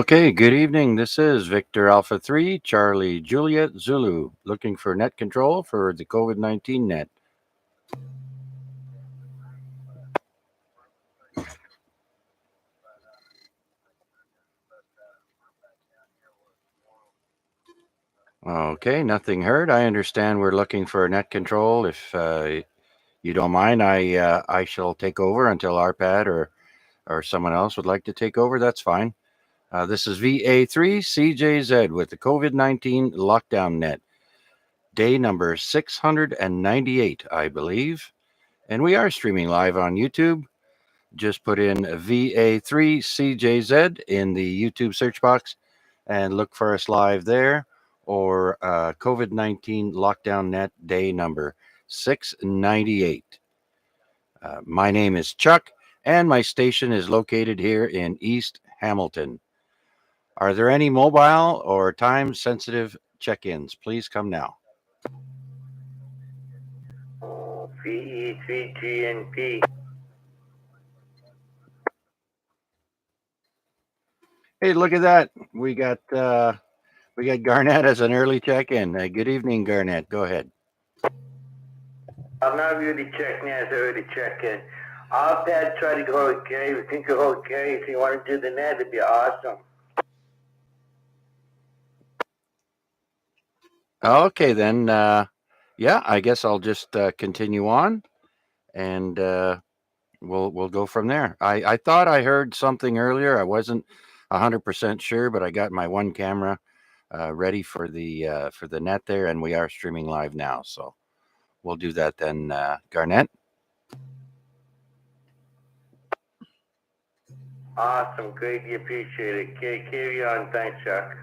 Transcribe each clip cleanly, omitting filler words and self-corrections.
Okay, good evening. This is Victor Alpha 3, Charlie Juliet Zulu, looking for net control for the COVID 19 net. Okay, nothing heard. I understand we're looking for net control. If you don't mind, I shall take over until RPAD or someone else would like to take over. That's fine. This is VA3 CJZ with the COVID 19 lockdown net. Day number 698, I believe. And we are streaming live on YouTube. Just put in VA3CJZ in the YouTube search box and look for us live there, or COVID 19 lockdown net day number 698. My name is Chuck, and my station is located here in East Hamilton. Are there any mobile or time sensitive check ins? Please come now. VE3GNP. Hey, look at that. We got Garnett as an early check in. Good evening, Garnett. Go ahead. I'm not really checking as I already checked in. I'll try to go okay. We think you're okay. If you want to do the net, it'd be awesome. Okay, then. Yeah, I guess I'll just continue on, and we'll go from there. I thought I heard something earlier. I wasn't 100% sure, but I got my one camera ready for the net there, and we are streaming live now. So we'll do that then, Garnett. Awesome. Greatly appreciate it. Okay, carry on. Thanks, Chuck.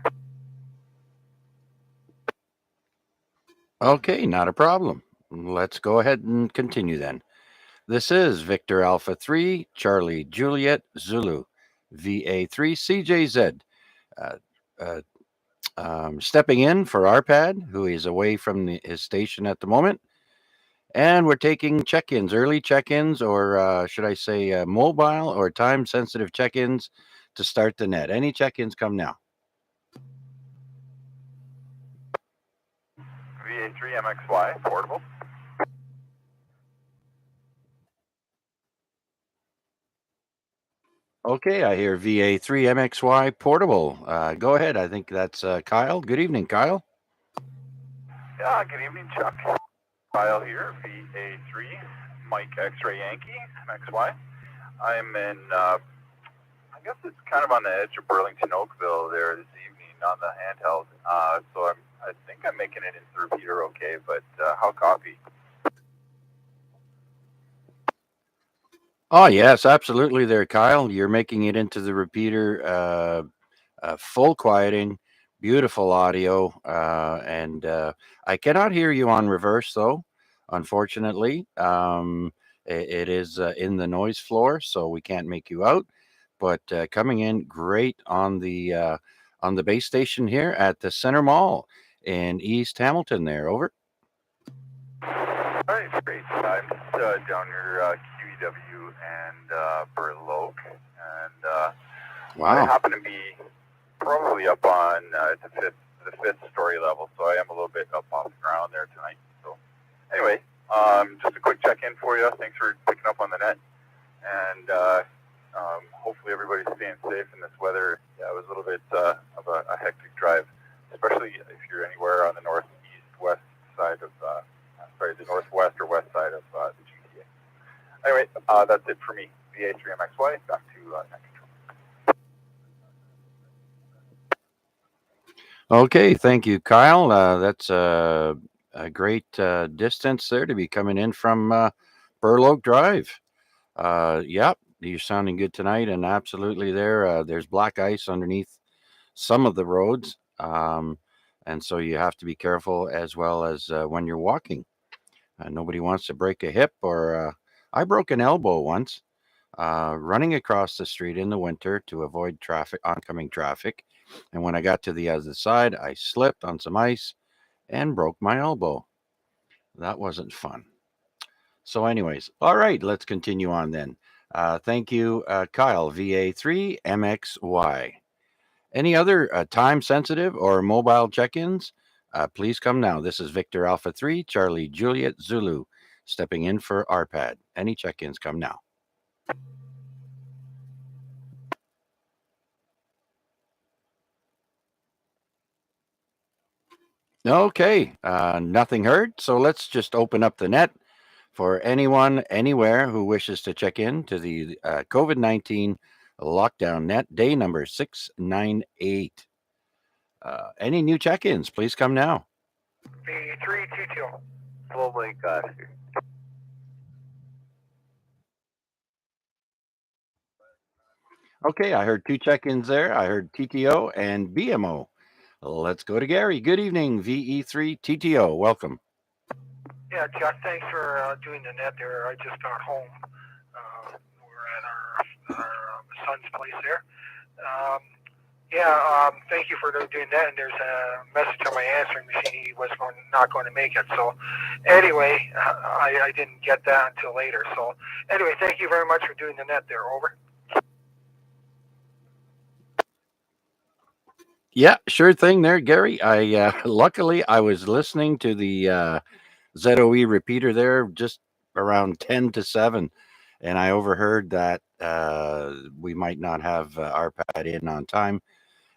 Okay, not a problem. Let's go ahead and continue then. This is Victor Alpha 3, Charlie Juliet Zulu, VA3 CJZ. Uh, uh, Stepping in for RPAD, who is away from his station at the moment. And we're taking check ins, early check ins, or should I say mobile or time sensitive check ins to start the net. Any check ins come now. VA3MXY, portable. Okay, I hear VA3MXY portable. Go ahead. I think that's Kyle. Good evening, Kyle. Yeah, good evening, Chuck. Kyle here, VA3, Mike X-Ray Yankee, MXY. I'm in, I guess it's kind of on the edge of Burlington, Oakville there this evening on the handheld. So I think I'm making it into the repeater okay, but how copy? Oh, yes, absolutely there, Kyle. You're making it into the repeater, full quieting, beautiful audio. And I cannot hear you on reverse, though, unfortunately. It is in the noise floor, so we can't make you out. But coming in great on the base station here at the Center Mall in East Hamilton there. Over. All right, great. I'm just down near QEW and Burloak, and I Wow. happen to be probably up on the fifth story level, so I am a little bit up off the ground there tonight. So anyway, just a quick check-in for you. Thanks for picking up on the net, and hopefully everybody's staying safe in this weather. Yeah, it was a little bit of a hectic drive, especially if you're anywhere on the northeast-west side of, the northwest or west side of the GTA. Anyway, that's it for me. VA3MXY, back to net control. Okay, thank you, Kyle. That's a great distance there to be coming in from Burloak Drive. Yep, you're sounding good tonight, and absolutely there. There's black ice underneath some of the roads, and so you have to be careful as well as when you're walking. Nobody wants to break a hip, or I broke an elbow once running across the street in the winter to avoid oncoming traffic. And when I got to the other side, I slipped on some ice and broke my elbow. That wasn't fun. So, anyways, all right, let's continue on then. Thank you, Kyle, VA3MXY. Any other time sensitive or mobile check-ins? Please come now. This is Victor Alpha 3, Charlie Juliet Zulu, stepping in for RPAD. Any check-ins, come now. Okay, nothing heard. So let's just open up the net for anyone, anywhere who wishes to check in to the COVID-19 lockdown net, day number 698. Any new check-ins, please come now. V3 TTO. Oh my gosh. Okay, I heard two check-ins there. I heard TTO and BMO. Let's go to Gary. Good evening, VE3 TTO. Welcome. Yeah, Chuck, thanks for doing the net there. I just got home. We're at our son's place there. Thank you for doing that. And there's a message on my answering machine. He was not going to make it. So anyway, I didn't get that until later. So anyway, thank you very much for doing the net there. Over. Yeah, sure thing there, Gary. I luckily I was listening to the ZOE repeater there just around 10 to 7, and I overheard that we might not have RPAD in on time,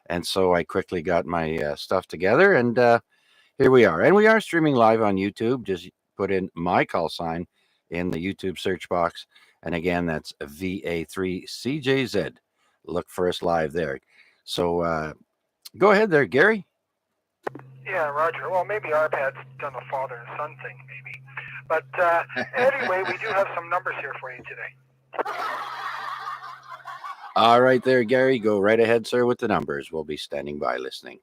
and so I quickly got my stuff together, and here we are. And we are streaming live on YouTube. Just put in my call sign in the YouTube search box, and again, that's VA3CJZ. Look for us live there. So go ahead there, Gary. Yeah, Roger. Well, maybe RPAD's done a father and son thing, maybe. But anyway, we do have some numbers here for you today. All right there, Gary. Go right ahead, sir, with the numbers. We'll be standing by listening.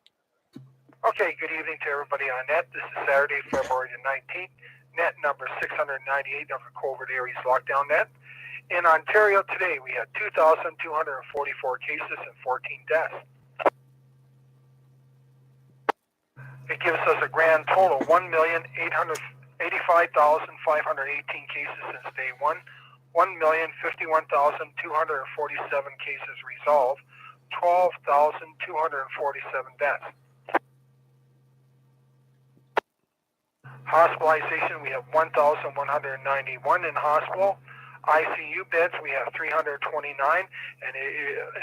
Okay, good evening to everybody on net. This is Saturday, February the 19th. Net number 698 of the COVID Aries lockdown net. In Ontario today, we had 2,244 cases and 14 deaths. It gives us a grand total of 1,885,518 cases since day one, 1,051,247 cases resolved, 12,247 deaths. Hospitalization, we have 1,191 in hospital. ICU beds, we have 329, and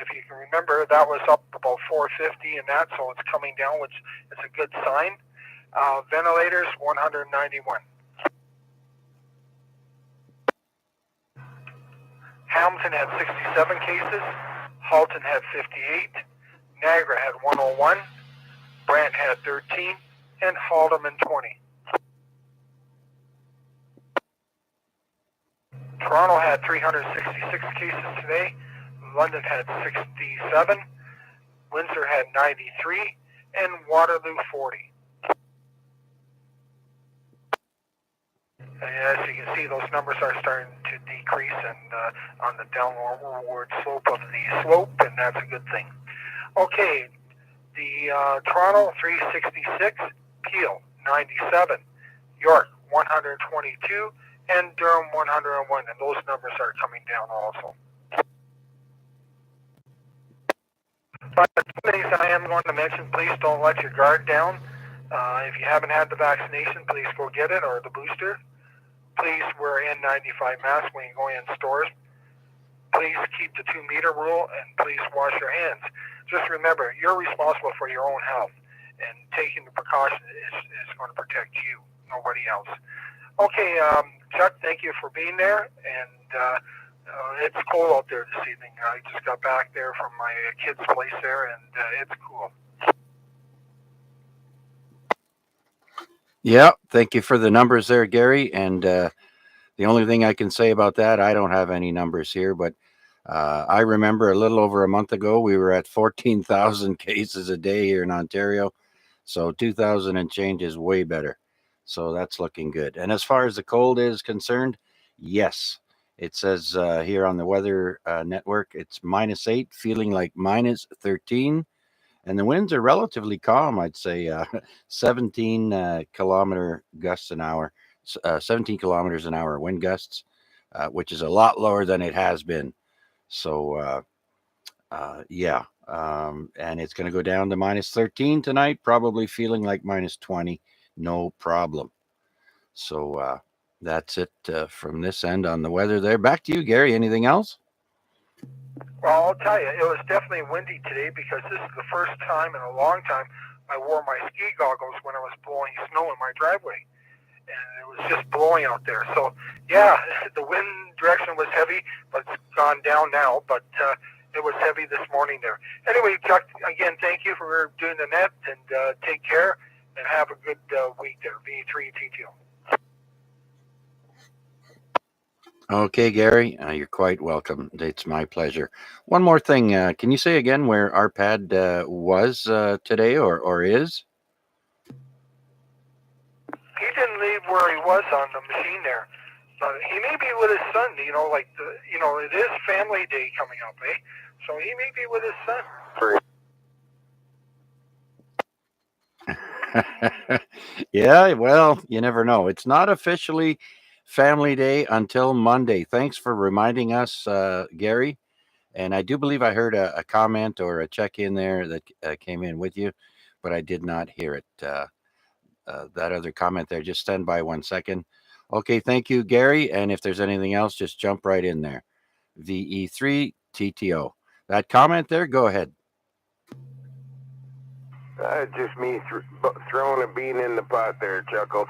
if you can remember, that was up about 450 and that, so it's coming down, which is a good sign. Ventilators, 191. Hamilton had 67 cases, Halton had 58, Niagara had 101, Brant had 13, and Haldeman 20. Toronto had 366 cases today, London had 67, Windsor had 93, and Waterloo 40. As you can see, those numbers are starting to decrease and on the downward slope of the slope, and that's a good thing. Okay, the Toronto 366, Peel 97, York 122, and Durham 101, and those numbers are coming down also. But the things I am going to mention, please don't let your guard down. If you haven't had the vaccination, please go get it, or the booster. Please wear N95 masks when you go in stores. Please keep the 2-meter rule, and please wash your hands. Just remember, you're responsible for your own health, and taking the precautions is going to protect you, nobody else. Okay, Chuck, thank you for being there, and it's cold out there this evening. I just got back there from my kid's place there, and it's cool. Yeah, thank you for the numbers there, Gary. And the only thing I can say about that, I don't have any numbers here, but I remember a little over a month ago, we were at 14,000 cases a day here in Ontario. So 2,000 and change is way better. So that's looking good. And as far as the cold is concerned, yes, it says here on the weather network, it's -8, feeling like -13. And the winds are relatively calm, I'd say 17 kilometer gusts an hour, 17 kilometers an hour wind gusts, which is a lot lower than it has been. So, yeah, And it's going to go down to minus 13 tonight, probably feeling like minus 20, no problem. So that's it from this end on the weather there. Back to you, Gary. Anything else? Well, I'll tell you, it was definitely windy today because this is the first time in a long time I wore my ski goggles when I was blowing snow in my driveway. And it was just blowing out there. So, yeah, the wind direction was heavy, but it's gone down now. But it was heavy this morning there. Anyway, Chuck, again, thank you for doing the net, and take care, and have a good week there, V3 TTO. Okay, Gary, you're quite welcome. It's my pleasure. One more thing. Can you say again where Arpad was today or is? He didn't leave where he was on the machine there. But he may be with his son, it is family day coming up, eh? So he may be with his son. Yeah, well, you never know. It's not officially Family Day until Monday. Thanks for reminding us, Gary. And I do believe I heard a comment or a check-in there that came in with you, but I did not hear it. That other comment there, just stand by 1 second. Okay, thank you, Gary. And if there's anything else, just jump right in there. VE3 TTO. That comment there, go ahead. Just me throwing a bean in the pot there, Chuckles.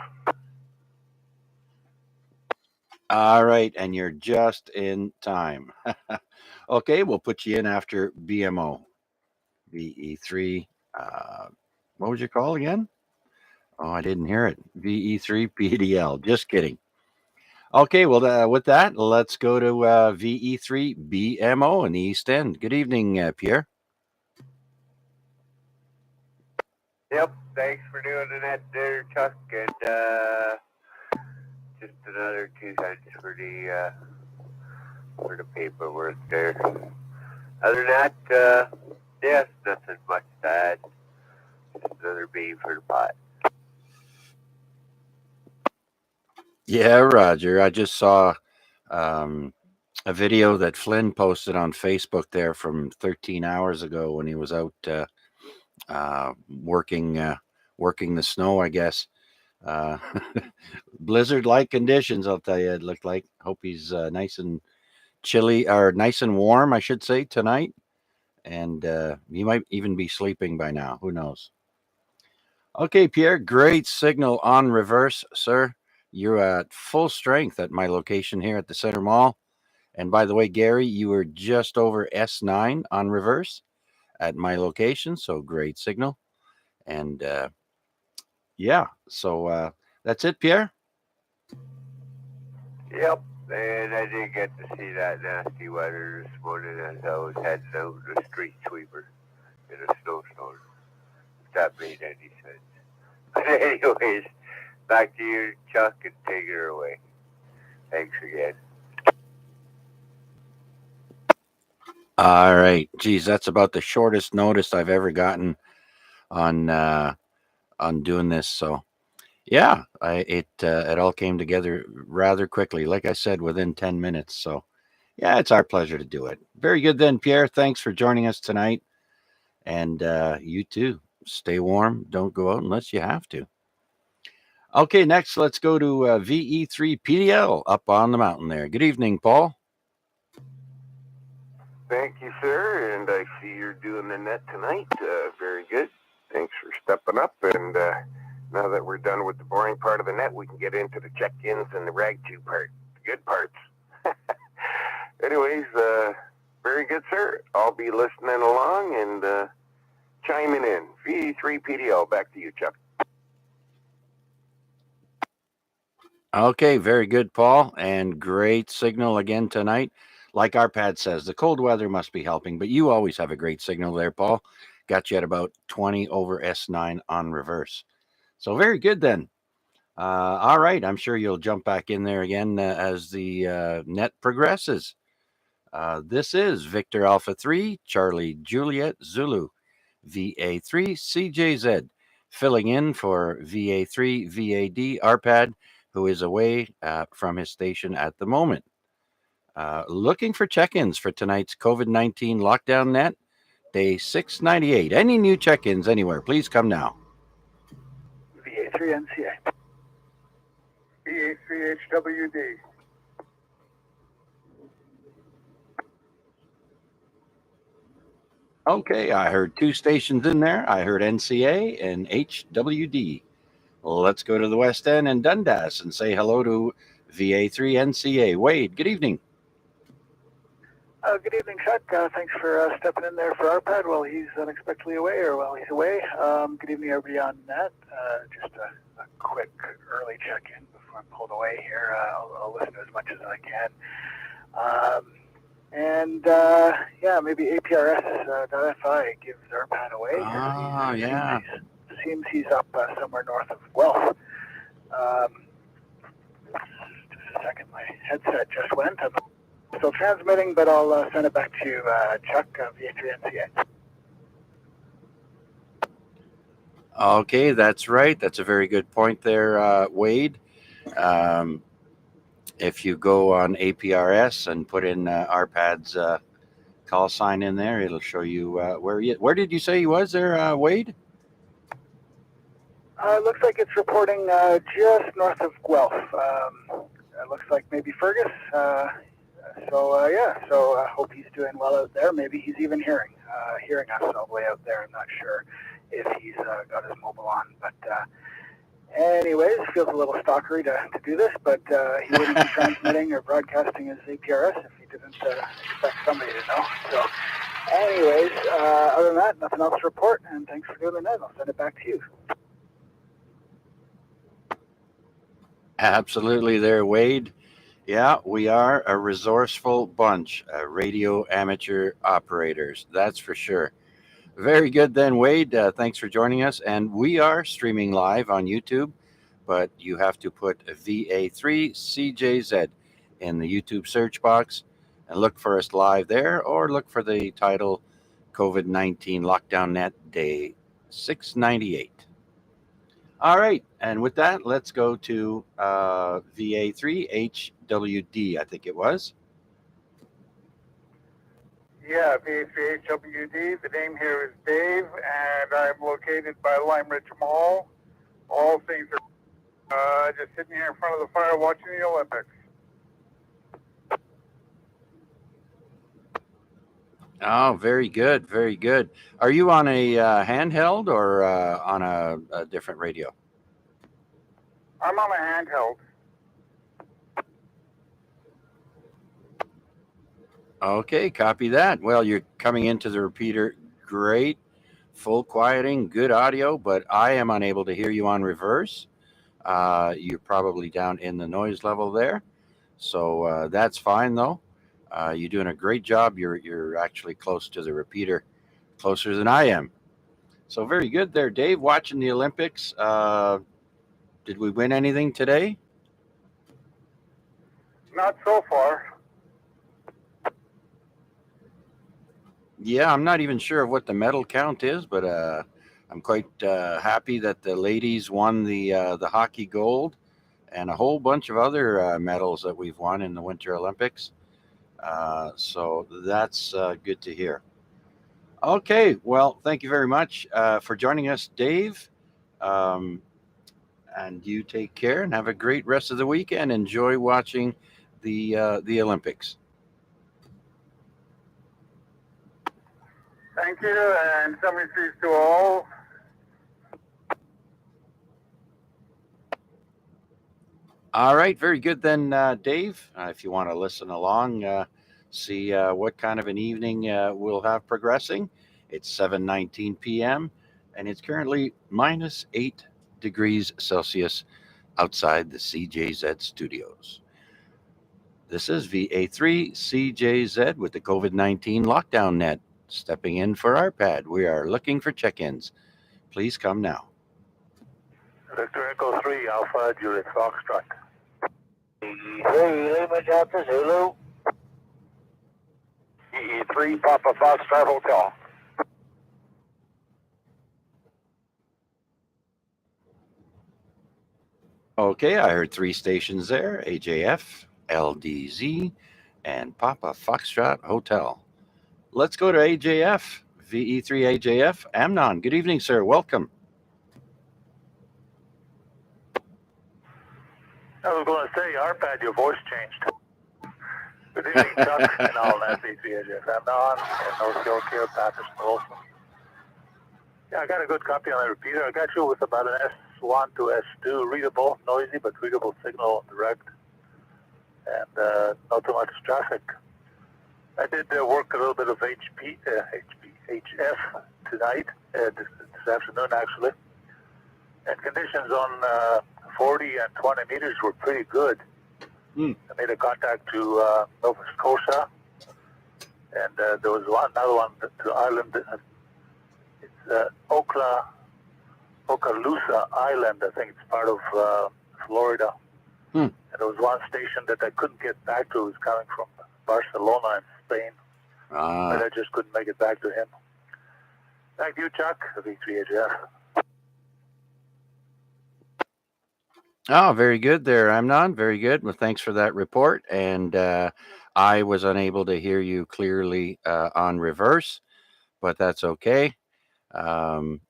All right, and you're just in time. Okay, we'll put you in after BMO. VE3, what was your call again? Oh, I didn't hear it. VE3 PDL. Just kidding. Okay, well, with that, let's go to VE3 BMO in the East End. Good evening, Pierre. Yep, thanks for doing the net there, Chuck, and just another 2 cents for the paperwork there. Other than that, yes, nothing much to add. Just another bean for the pot. Yeah, Roger. I just saw a video that Flynn posted on Facebook there from 13 hours ago when he was out working the snow, I guess. Blizzard-like conditions, I'll tell you. It looked like. Hope he's nice and chilly, or nice and warm, I should say, tonight. And he might even be sleeping by now. Who knows? Okay, Pierre, great signal on reverse, sir. You're at full strength at my location here at the Center Mall. And by the way, Gary, you were just over S9 on reverse at my location. So great signal. And yeah, so that's it, Pierre. Yep, and I did get to see that nasty weather this morning as I was heading out the street sweeper in a snowstorm. If that made any sense. But anyways, back to you, Chuck, and take her away. Thanks again. All right. Geez, that's about the shortest notice I've ever gotten on doing this. So yeah, it all came together rather quickly. Like I said, within 10 minutes. So yeah, it's our pleasure to do it. Very good then, Pierre. Thanks for joining us tonight. And you too. Stay warm. Don't go out unless you have to. Okay, next, let's go to VE3 PDL up on the mountain there. Good evening, Paul. Thank you, sir, and I see you're doing the net tonight. Very good. Thanks for stepping up, and now that we're done with the boring part of the net, we can get into the check-ins and the rag tube part, the good parts. Anyways, very good, sir. I'll be listening along and chiming in. VE3 PDL, back to you, Chuck. Okay, very good, Paul, and great signal again tonight. Like Arpad says, the cold weather must be helping, but you always have a great signal there, Paul. Got you at about 20 over S9 on reverse. So very good then. All right, I'm sure you'll jump back in there again as the net progresses. This is Victor Alpha 3, Charlie Juliet Zulu, VA3 CJZ, filling in for VA3 VAD Arpad, who is away from his station at the moment. Looking for check-ins for tonight's COVID-19 lockdown net. day 698. Any new check-ins anywhere, please come now. VA3 NCA. VA3 HWD. Okay, I heard two stations in there. I heard NCA and HWD. Let's go to the West End and Dundas and say hello to VA3 NCA. Wade, good evening. Good evening, Chuck. Thanks for stepping in there for RPAD while he's unexpectedly away or while he's away. Good evening, everybody on net. Just a quick early check-in before I'm pulled away here. I'll listen to as much as I can. Yeah, maybe APRS.FI gives RPAD away. Yeah. Seems he's up somewhere north of Guelph. Just a second, my headset just went. I'm still transmitting, but I'll send it back to Chuck via NCA. Okay, that's right. That's a very good point there, Wade. If you go on APRS and put in RPAD's call sign in there, it'll show you where did you say he was there, Wade? It looks like it's reporting just north of Guelph. It looks like maybe Fergus. So I hope he's doing well out there. Maybe he's even hearing us all the way out there. I'm not sure if he's got his mobile on. But anyways, feels a little stalkery to do this, but he wouldn't be transmitting or broadcasting his APRS if he didn't expect somebody to know. So anyways, other than that, nothing else to report, and thanks for doing the net. I'll send it back to you. Absolutely there, Wade. Yeah, we are a resourceful bunch, radio amateur operators, that's for sure. Very good then, Wade. Thanks for joining us. And we are streaming live on YouTube, but you have to put VA3CJZ in the YouTube search box and look for us live there, or look for the title COVID-19 Lockdown Net Day 698. All right, and with that, let's go to VA3HWD, I think it was. Yeah, VA3 HWD. The name here is Dave, and I'm located by Lime Ridge Mall. All things are just sitting here in front of the fire watching the Olympics. Oh, very good, very good. Are you on a handheld or on a different radio? I'm on a handheld. Okay, copy that. Well, you're coming into the repeater. Great, full quieting, good audio, but I am unable to hear you on reverse. You're probably down in the noise level there. So that's fine, though. You're doing a great job. You're actually close to the repeater, closer than I am. So very good there, Dave. Watching the Olympics. Did we win anything today? Not so far. Yeah, I'm not even sure of what the medal count is, but I'm quite happy that the ladies won the hockey gold and a whole bunch of other medals that we've won in the Winter Olympics. So that's good to hear. Okay, well, thank you very much for joining us, Dave. And you take care and have a great rest of the week and enjoy watching the Olympics. Thank you, and summer trees to all. All right, very good then, Dave. If you want to listen along, see what kind of an evening we'll have progressing. It's 7:19 p.m. and it's currently minus 8 degrees Celsius outside the CJZ studios. This is VA3 CJZ with the COVID-19 lockdown net, stepping in for RPAD. We are looking for check-ins. Please come now. Victor Echo 3, Alpha, Juliet Foxtrot. Hey, Lima Delta Zulu. EE3, Papa Foxtrot Hotel. Okay, I heard 3 stations there, AJF, LDZ, and Papa Foxtrot Hotel. Let's go to AJF, VE3AJF, Amnon. Good evening, sir. Welcome. I was going to say, Arpad, your voice changed. Good evening, Chuck, and all that VTHF. I'm on, and North Yorkshire, Patterson, Wilson. Yeah, I got a good copy on the repeater. I got you with about an S1 to S2, readable, noisy, but readable signal direct, and not too much traffic. I did work a little bit of HF tonight, this afternoon actually, and conditions on 40 and 20 meters were pretty good. I made a contact to Nova Scotia, and there was another one to Ireland. It's Okaloosa Island, I think it's part of Florida. And there was one station that I couldn't get back to. It was coming from Barcelona in Spain, but I just couldn't make it back to him. Thank you, Chuck, V3HF. Oh, very good there, Amnon. Very good. Well, thanks for that report. And I was unable to hear you clearly on reverse, but that's okay. And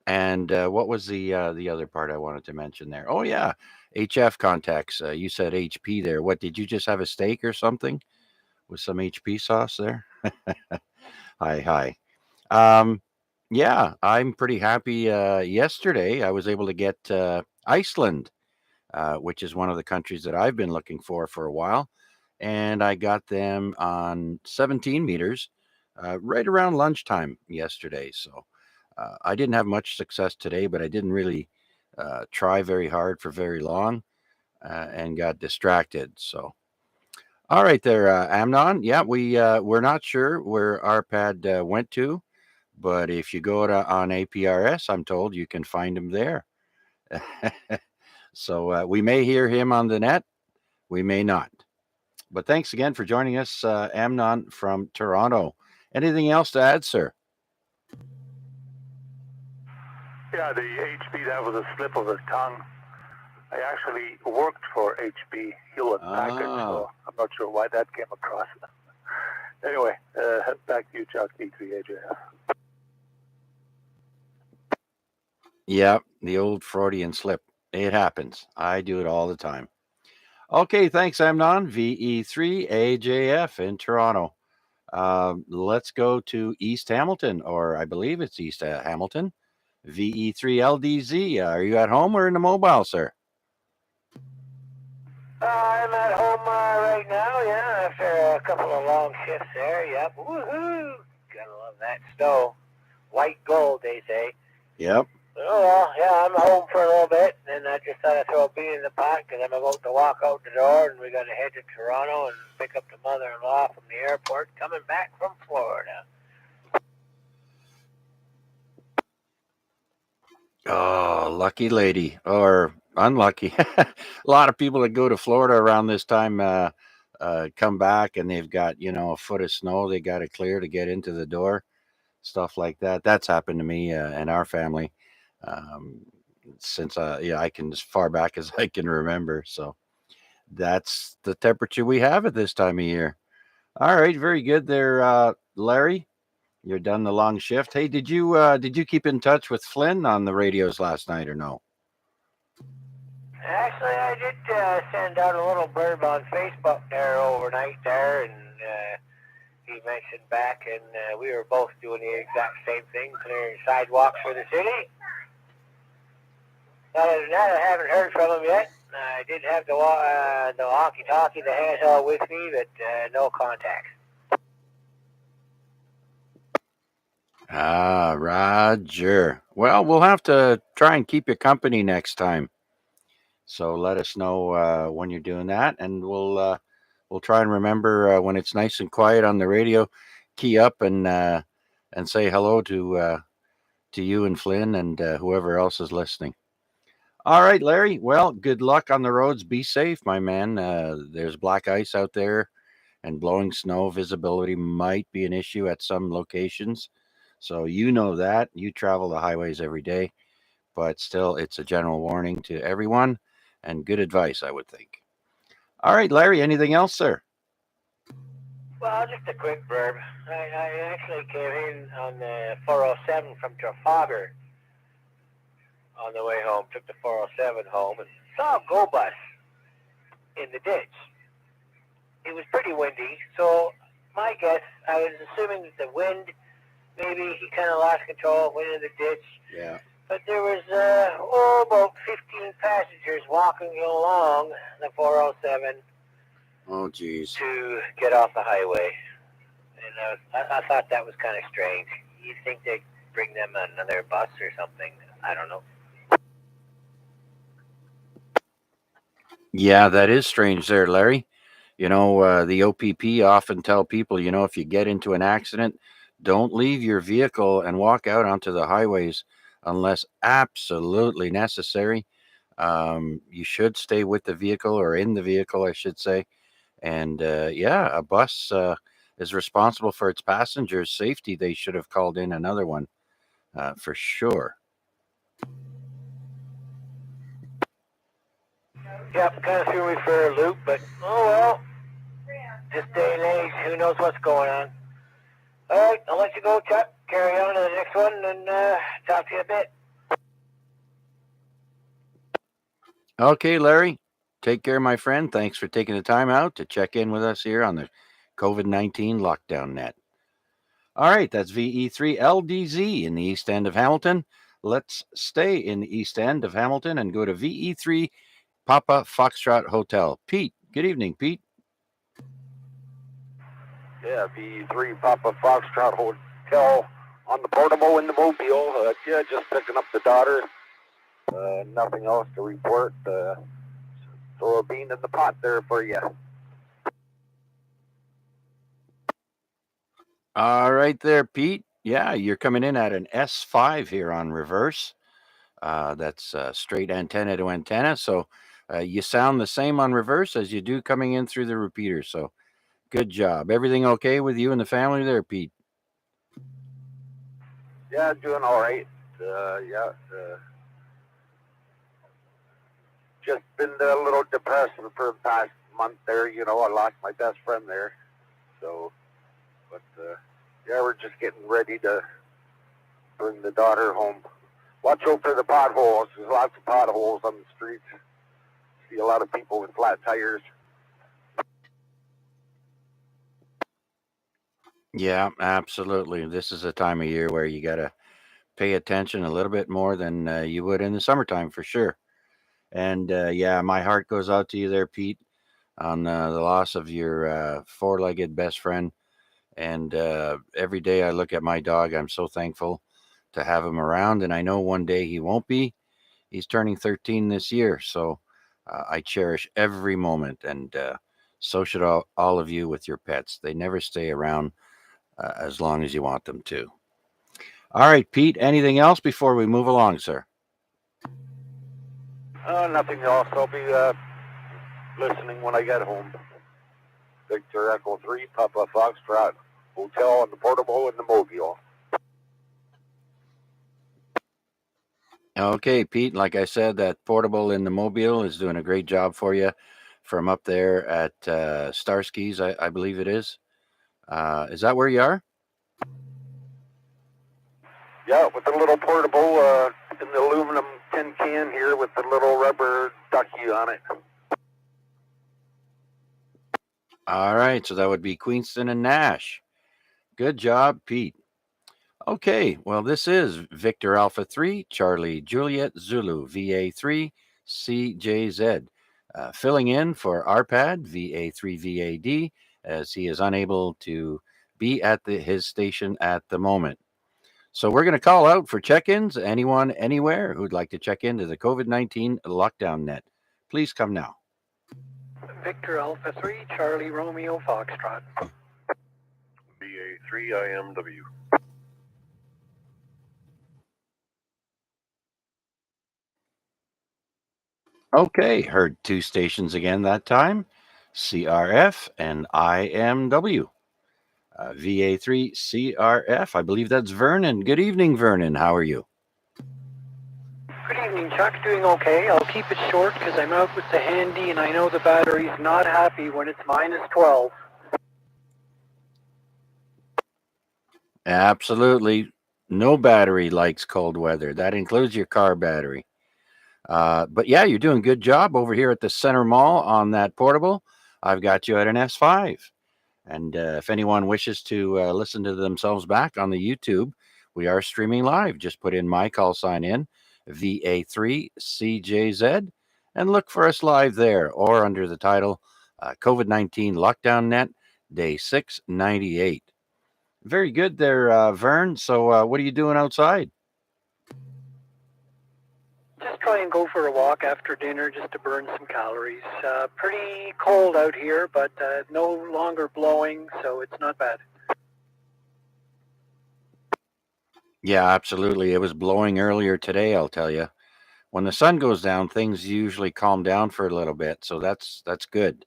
what was the other part I wanted to mention there? Oh, yeah, HF contacts. You said HP there. What, did you just have a steak or something with some HP sauce there? Hi. Yeah, I'm pretty happy. Yesterday, I was able to get Iceland, which is one of the countries that I've been looking for a while. And I got them on 17 meters right around lunchtime yesterday. So I didn't have much success today, but I didn't really try very hard for very long and got distracted. So, all right there, Amnon. Yeah, we're not sure where Arpad went to, but if you go on APRS, I'm told you can find him there. So we may hear him on the net, we may not. But thanks again for joining us, Amnon from Toronto. Anything else to add, sir? Yeah, the HP, that was a slip of the tongue. I actually worked for HP Hewlett Packard, so I'm not sure why that came across. Anyway, back to you, Chuck, V3AJF. Yeah, the old Freudian slip. It happens. I do it all the time. Okay, thanks, Amnon. VE3AJF in Toronto. Let's go to East Hamilton, or I believe it's East Hamilton. VE3LDZ. Are you at home or in the mobile, sir? I'm at home right now, yeah, after a couple of long shifts there. Yep, woohoo! Gotta love that snow. White gold, they say. Yep. Oh, well, yeah, I'm home for a little bit, and I just thought I'd throw a bean in the pot because I'm about to walk out the door, and we got to head to Toronto and pick up the mother-in-law from the airport coming back from Florida. Oh, lucky lady, or unlucky. A lot of people that go to Florida around this time come back and they've got, a foot of snow they got to clear to get into the door, stuff like that. That's happened to me and our family since I can, as far back as I can remember. So that's the temperature we have at this time of year. All right, very good there, Larry. You're done the long shift. Hey, did you keep in touch with Flynn on the radios last night or no? Actually, I did send out a little blurb on Facebook there overnight there, and he mentioned back, and we were both doing the exact same thing, clearing sidewalks for the city. Other than that, I haven't heard from him yet. I did have the walkie-talkie, the handheld with me, but no contact. Roger. Well, we'll have to try and keep you company next time. So let us know when you're doing that, and we'll try and remember when it's nice and quiet on the radio, key up and say hello to you and Flynn and whoever else is listening. All right, Larry. Well, good luck on the roads. Be safe, my man. There's black ice out there and blowing snow. Visibility might be an issue at some locations. So that. You travel the highways every day, but still it's a general warning to everyone and good advice, I would think. All right, Larry, anything else, sir? Well, just a quick blurb. I actually came in on the 407 from Trafalgar on the way home. Took the 407 home and saw a go bus in the ditch. It was pretty windy, so my guess, I was assuming that the wind, maybe he kind of lost control, went in the ditch. Yeah. But there was, about 15 passengers walking along the 407 Oh, geez. to get off the highway. And I thought that was kind of strange. You'd think they'd bring them another bus or something. I don't know. Yeah, that is strange there, Larry. You know, the OPP often tell people, you know, if you get into an accident, don't leave your vehicle and walk out onto the highways unless absolutely necessary. You should stay with the vehicle or in the vehicle, I should say. And yeah, a bus is responsible for its passengers' safety. They should have called in another one for sure. Yep, kind of threw me for a loop, but oh well. This day and age, who knows what's going on. All right, I'll let you go, Chuck. Carry on to the next one and talk to you a bit. Okay, Larry, take care, my friend. Thanks for taking the time out to check in with us here on the COVID-19 lockdown net. All right, that's VE3LDZ in the east end of Hamilton. Let's stay in the east end of Hamilton and go to VE3 Papa Foxtrot Hotel. Pete, good evening, Pete. Yeah, VE3 Papa Foxtrot Hotel on the portable in the mobile. Yeah, just picking up the daughter. Nothing else to report. Throw a bean in the pot there for you. All right there, Pete. Yeah, you're coming in at an S5 here on reverse. That's straight antenna to antenna. So you sound the same on reverse as you do coming in through the repeater. So good job. Everything okay with you and the family there, Pete? Yeah, doing all right. Just been a little depressed for the past month there. You know, I lost my best friend there. So, but yeah, we're just getting ready to bring the daughter home. Watch out for the potholes. There's lots of potholes on the streets. See a lot of people with flat tires. Yeah, absolutely. This is a time of year where you got to pay attention a little bit more than you would in the summertime for sure. And yeah, my heart goes out to you there, Pete, on the loss of your four-legged best friend. And every day I look at my dog, I'm so thankful to have him around. And I know one day he won't be. He's turning 13 this year. So I cherish every moment. And so should all of you with your pets. They never stay around as long as you want them to. All right, Pete, anything else before we move along, sir? Nothing else. I'll be listening when I get home. Victor Echo 3, Papa Foxtrot Hotel on the portable in the mobile. Okay, Pete, like I said, that portable in the mobile is doing a great job for you from up there at Starskis, I believe it is. Is that where you are? Yeah, with the little portable in the aluminum tin can here with the little rubber ducky on it. All right, so that would be Queenston and Nash. Good job, Pete. Okay, well, this is Victor Alpha 3, Charlie Juliet Zulu, VA3 CJZ, filling in for RPAD, VA3VAD, as he is unable to be at his station at the moment. So we're going to call out for check-ins. Anyone, anywhere who'd like to check into the COVID-19 lockdown net, please come now. Victor Alpha 3, Charlie Romeo Foxtrot. BA3 IMW. Okay, heard two stations again that time, CRF and IMW. VA3 CRF, I believe that's Vernon. Good evening, Vernon. How are you? Good evening, Chuck. Doing okay. I'll keep it short because I'm out with the handy and I know the battery's not happy when it's -12. Absolutely. No battery likes cold weather. That includes your car battery. But yeah, you're doing a good job over here at the Center Mall on that portable. I've got you at an S5. And if anyone wishes to listen to themselves back on the YouTube, we are streaming live. Just put in my call sign in, VA3CJZ, and look for us live there or under the title COVID 19 Lockdown Net, Day 698. Very good there, Vern. So, what are you doing outside? Just try and go for a walk after dinner just to burn some calories. Pretty cold out here, but no longer blowing, so it's not bad. Yeah, absolutely. It was blowing earlier today, I'll tell you. When the sun goes down, things usually calm down for a little bit. So that's good.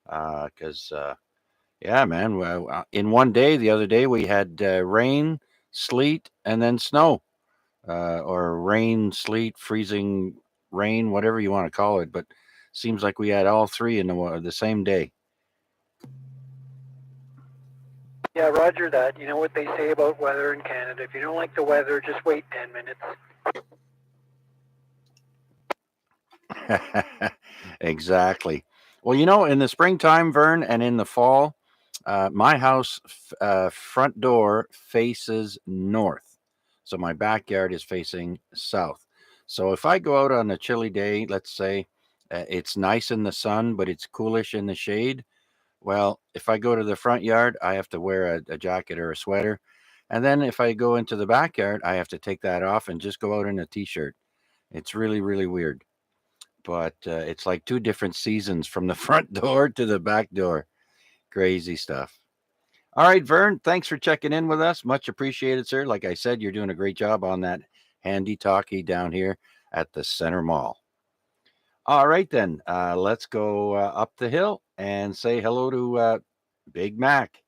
Because yeah, man, in one day, the other day, we had rain, sleet, and then snow, or rain, sleet, freezing rain, whatever you want to call it. But seems like we had all three in the same day. Yeah, roger that. You know what they say about weather in Canada. If you don't like the weather, just wait 10 minutes. Exactly. Well, you know, in the springtime, Vern, and in the fall, my house front door faces north. So my backyard is facing south. So if I go out on a chilly day, let's say it's nice in the sun, but it's coolish in the shade. Well, if I go to the front yard, I have to wear a jacket or a sweater. And then if I go into the backyard, I have to take that off and just go out in a t-shirt. It's really, really weird. But it's like two different seasons from the front door to the back door. Crazy stuff. All right, Vern, thanks for checking in with us. Much appreciated, sir. Like I said, you're doing a great job on that handy talkie down here at the Center Mall. All right, then, let's go up the hill and say hello to Big Mac,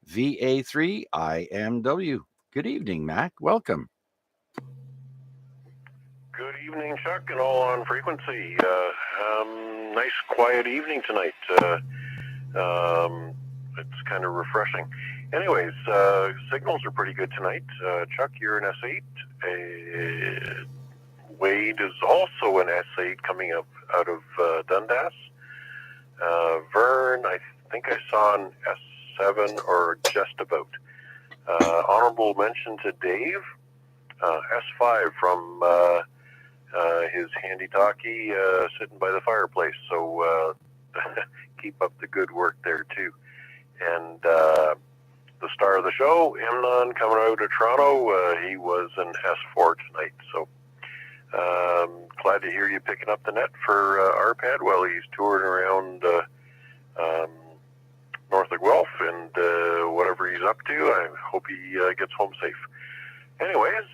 VA3IMW. Good evening, Mac. Welcome. Good evening, Chuck, and all on frequency. Nice, quiet evening tonight. It's kind of refreshing. Anyways, signals are pretty good tonight. Chuck, you're an S8. Wade is also an S8 coming up out of Dundas. Vern, I think I saw an S7 or just about. Honorable mention to Dave, S5 from his handy talkie sitting by the fireplace. So keep up the good work there too. And the star of the show, Amnon, coming out of Toronto, he was an S4 tonight. So glad to hear you picking up the net for RPAD while he's touring around north of Guelph and whatever he's up to. I hope he gets home safe. Anyways,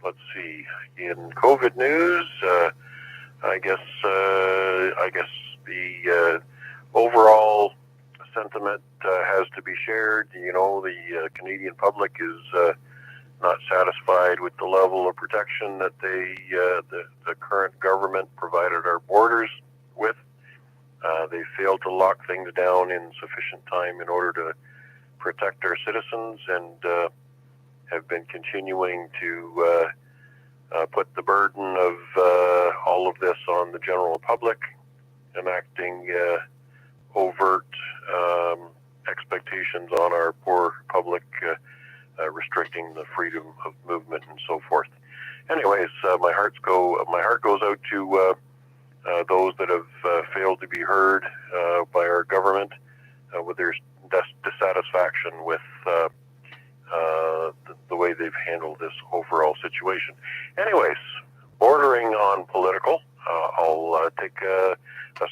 let's see. In COVID news, I guess the overall sentiment has to be shared. You know, the Canadian public is not satisfied with the level of protection that the current government provided our borders with. They failed to lock things down in sufficient time in order to protect our citizens, and have been continuing to put the burden of all of this on the general public, enacting overt expectations on our poor public, restricting the freedom of movement and so forth. Anyways, my heart goes out to those that have failed to be heard by our government with their dissatisfaction with the way they've handled this overall situation. Anyways, bordering on political, I'll take a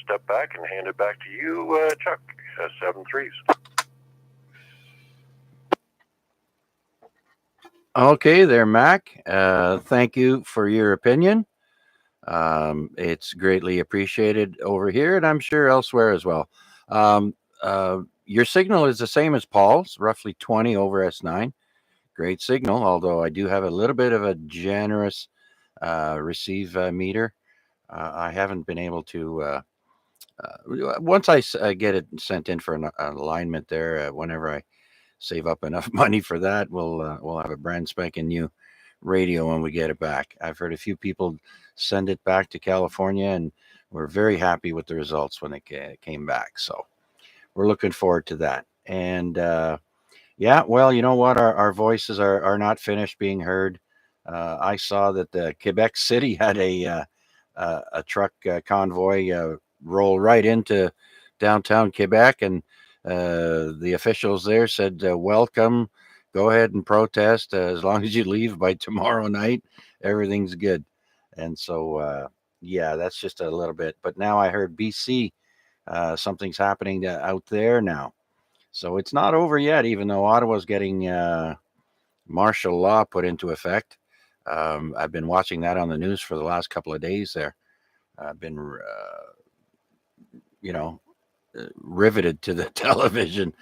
step back and hand it back to you, Chuck. 7-3s. Okay, there, Mac. Thank you for your opinion. It's greatly appreciated over here, and I'm sure elsewhere as well. Your signal is the same as Paul's, roughly 20 over S9. Great signal, although I do have a little bit of a generous receive meter. I haven't been able to, once I get it sent in for an alignment there, whenever I save up enough money for that, we'll have a brand spanking new radio when we get it back. I've heard a few people send it back to California, and we're very happy with the results when it came back. So we're looking forward to that. And yeah, well, you know what? Our voices are not finished being heard. I saw that Quebec City had a truck convoy roll right into downtown Quebec, and the officials there said, welcome, go ahead and protest. As long as you leave by tomorrow night, everything's good. And so, yeah, that's just a little bit. But now I heard BC, something's happening out there now. So it's not over yet, even though Ottawa's getting martial law put into effect. I've been watching that on the news for the last couple of days there. I've been, riveted to the television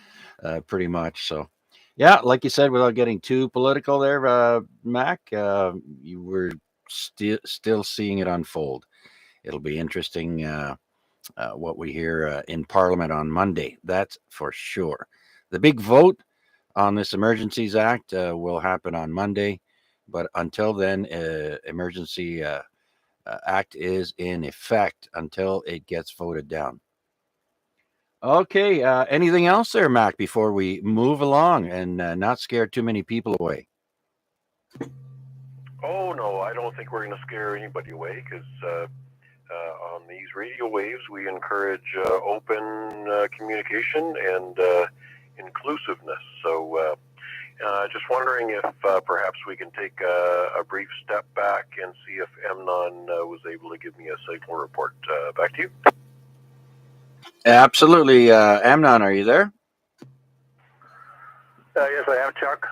pretty much. So, yeah, like you said, without getting too political there, Mac, you were still seeing it unfold. It'll be interesting what we hear in Parliament on Monday. That's for sure. The big vote on this Emergencies Act will happen on Monday. But until then, Emergency Act is in effect until it gets voted down. Okay, anything else there, Mac, before we move along and not scare too many people away? Oh, no, I don't think we're going to scare anybody away because on these radio waves, we encourage open communication and inclusiveness. So just wondering if perhaps we can take a brief step back and see if Amnon was able to give me a signal report. Back to you. Absolutely. Amnon, are you there? Yes, I am, Chuck.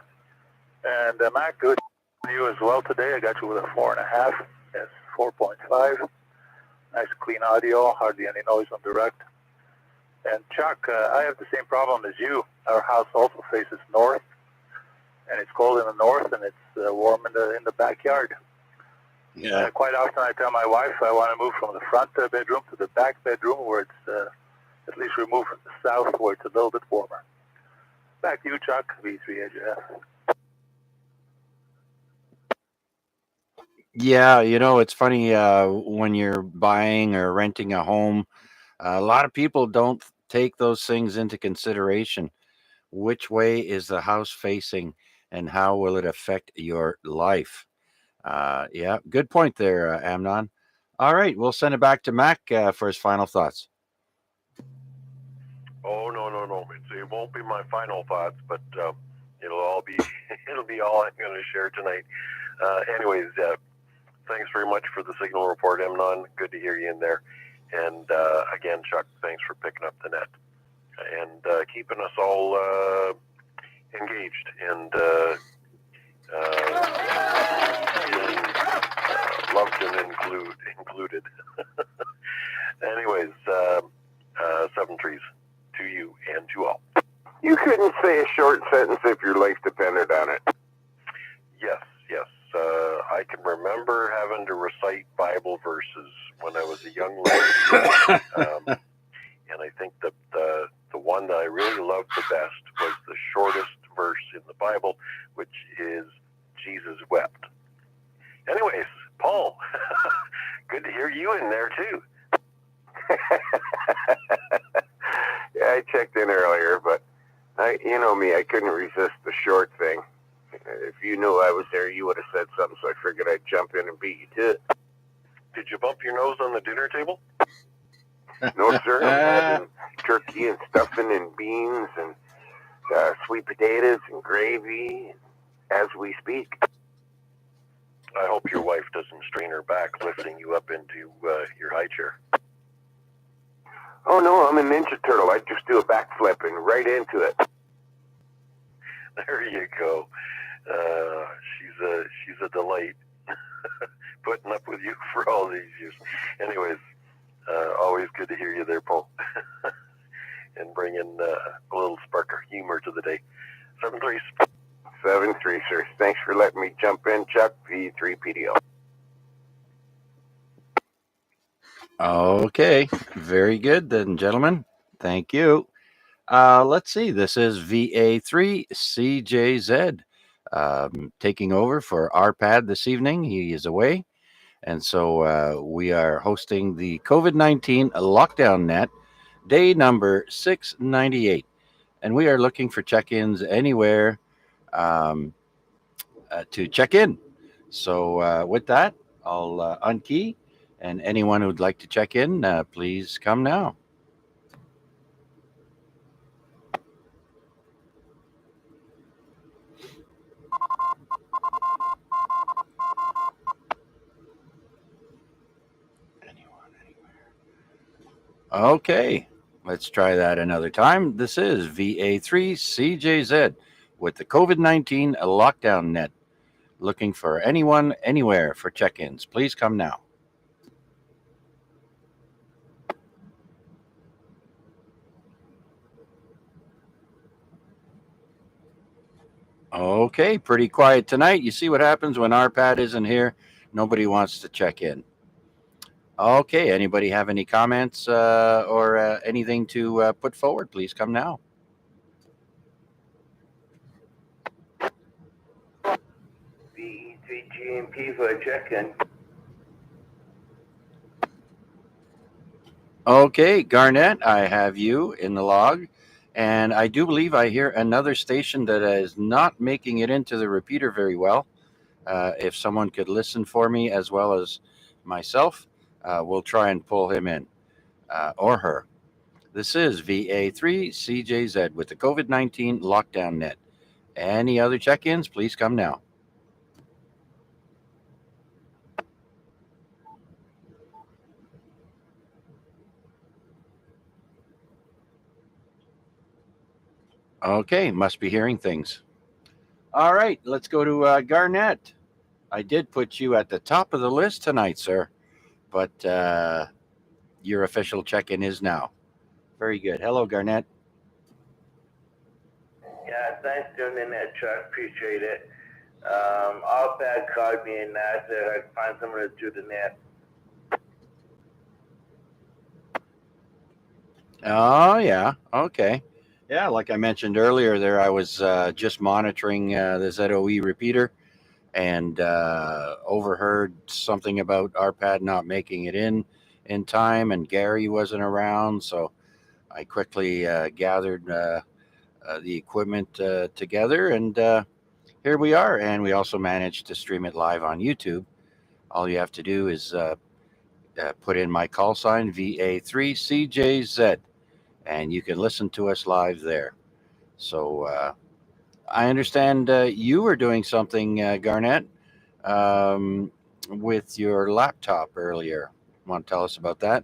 And Mac, good to you as well today. I got you with a 4.5. Yes, 4.5. Nice clean audio, hardly any noise on direct. And Chuck, I have the same problem as you. Our house also faces north, and it's cold in the north, and it's warm in the backyard. Yeah. Quite often I tell my wife I want to move from the front bedroom to the back bedroom where it's at least removed from the south where it's a little bit warmer. Back to you, Chuck, V3HF. Yeah, it's funny when you're buying or renting a home, a lot of people don't take those things into consideration. Which way is the house facing and how will it affect your life? Yeah, good point there, Amnon. All right, we'll send it back to Mac for his final thoughts. Oh, no. It won't be my final thoughts, but it'll be all I'm going to share tonight. Anyways, thanks very much for the signal report, Amnon. Good to hear you in there. And again, Chuck, thanks for picking up the net and keeping us all engaged and loved and included. Anyways, 7 trees to you and to all. You couldn't say a short sentence if your life depended on it. Yes. I can remember having to recite Bible verses when I was a young lad. And I think that the one that I really loved the best was the shortest verse in the Bible, which is Jesus wept. Anyways, Paul, good to hear you in there too. Yeah, I checked in earlier, but you know me, I couldn't resist the short thing. If you knew I was there, you would have said something, so I figured I'd jump in and beat you to it. Did you bump your nose on the dinner table? No, sir. I'm having turkey and stuffing and beans and sweet potatoes and gravy as we speak. I hope your wife doesn't strain her back lifting you up into your high chair. Oh, no, I'm a Ninja Turtle. I just do a backflip and right into it. There you go. She's a delight putting up with you for all these years. Anyways, always good to hear you there, Paul, and bring in a little spark of humor to the day. 7-3. 7-3, sir. Thanks for letting me jump in, Chuck. V3PDO. Okay, very good then, gentlemen. Thank you. Let's see. This is VA3CJZ taking over for RPAD this evening. He is away. And so we are hosting the COVID-19 lockdown net, day number 698. And we are looking for check-ins anywhere to check in. So with that, I'll unkey. And anyone who'd like to check in, please come now. Okay, let's try that another time. This is VA3CJZ with the COVID-19 lockdown net. Looking for anyone, anywhere for check-ins. Please come now. Okay, pretty quiet tonight. You see what happens when RPAD isn't here? Nobody wants to check in. Okay, anybody have any comments or anything to put forward? Please come now. VE3GMP for a check-in. Okay, Garnett, I have you in the log. And I do believe I hear another station that is not making it into the repeater very well. If someone could listen for me as well as myself, we'll try and pull him in or her. This is VA3CJZ with the COVID-19 lockdown net. Any other check-ins, please come now. Okay, must be hearing things. All right, let's go to Garnett. I did put you at the top of the list tonight, sir, but your official check-in is now. Very good. Hello, Garnett. Yeah, thanks for doing that, Chuck. Appreciate it. RPAD called me and I said I'd find someone to do the net. Oh, yeah. Okay. Yeah, like I mentioned earlier there, I was just monitoring the ZOE repeater and overheard something about RPAD not making it in time, and Gary wasn't around, so I quickly gathered the equipment together, and here we are. And we also managed to stream it live on YouTube. All you have to do is put in my call sign, VA3CJZ, and you can listen to us live there. So I understand you were doing something, Garnett, with your laptop earlier. Want to tell us about that?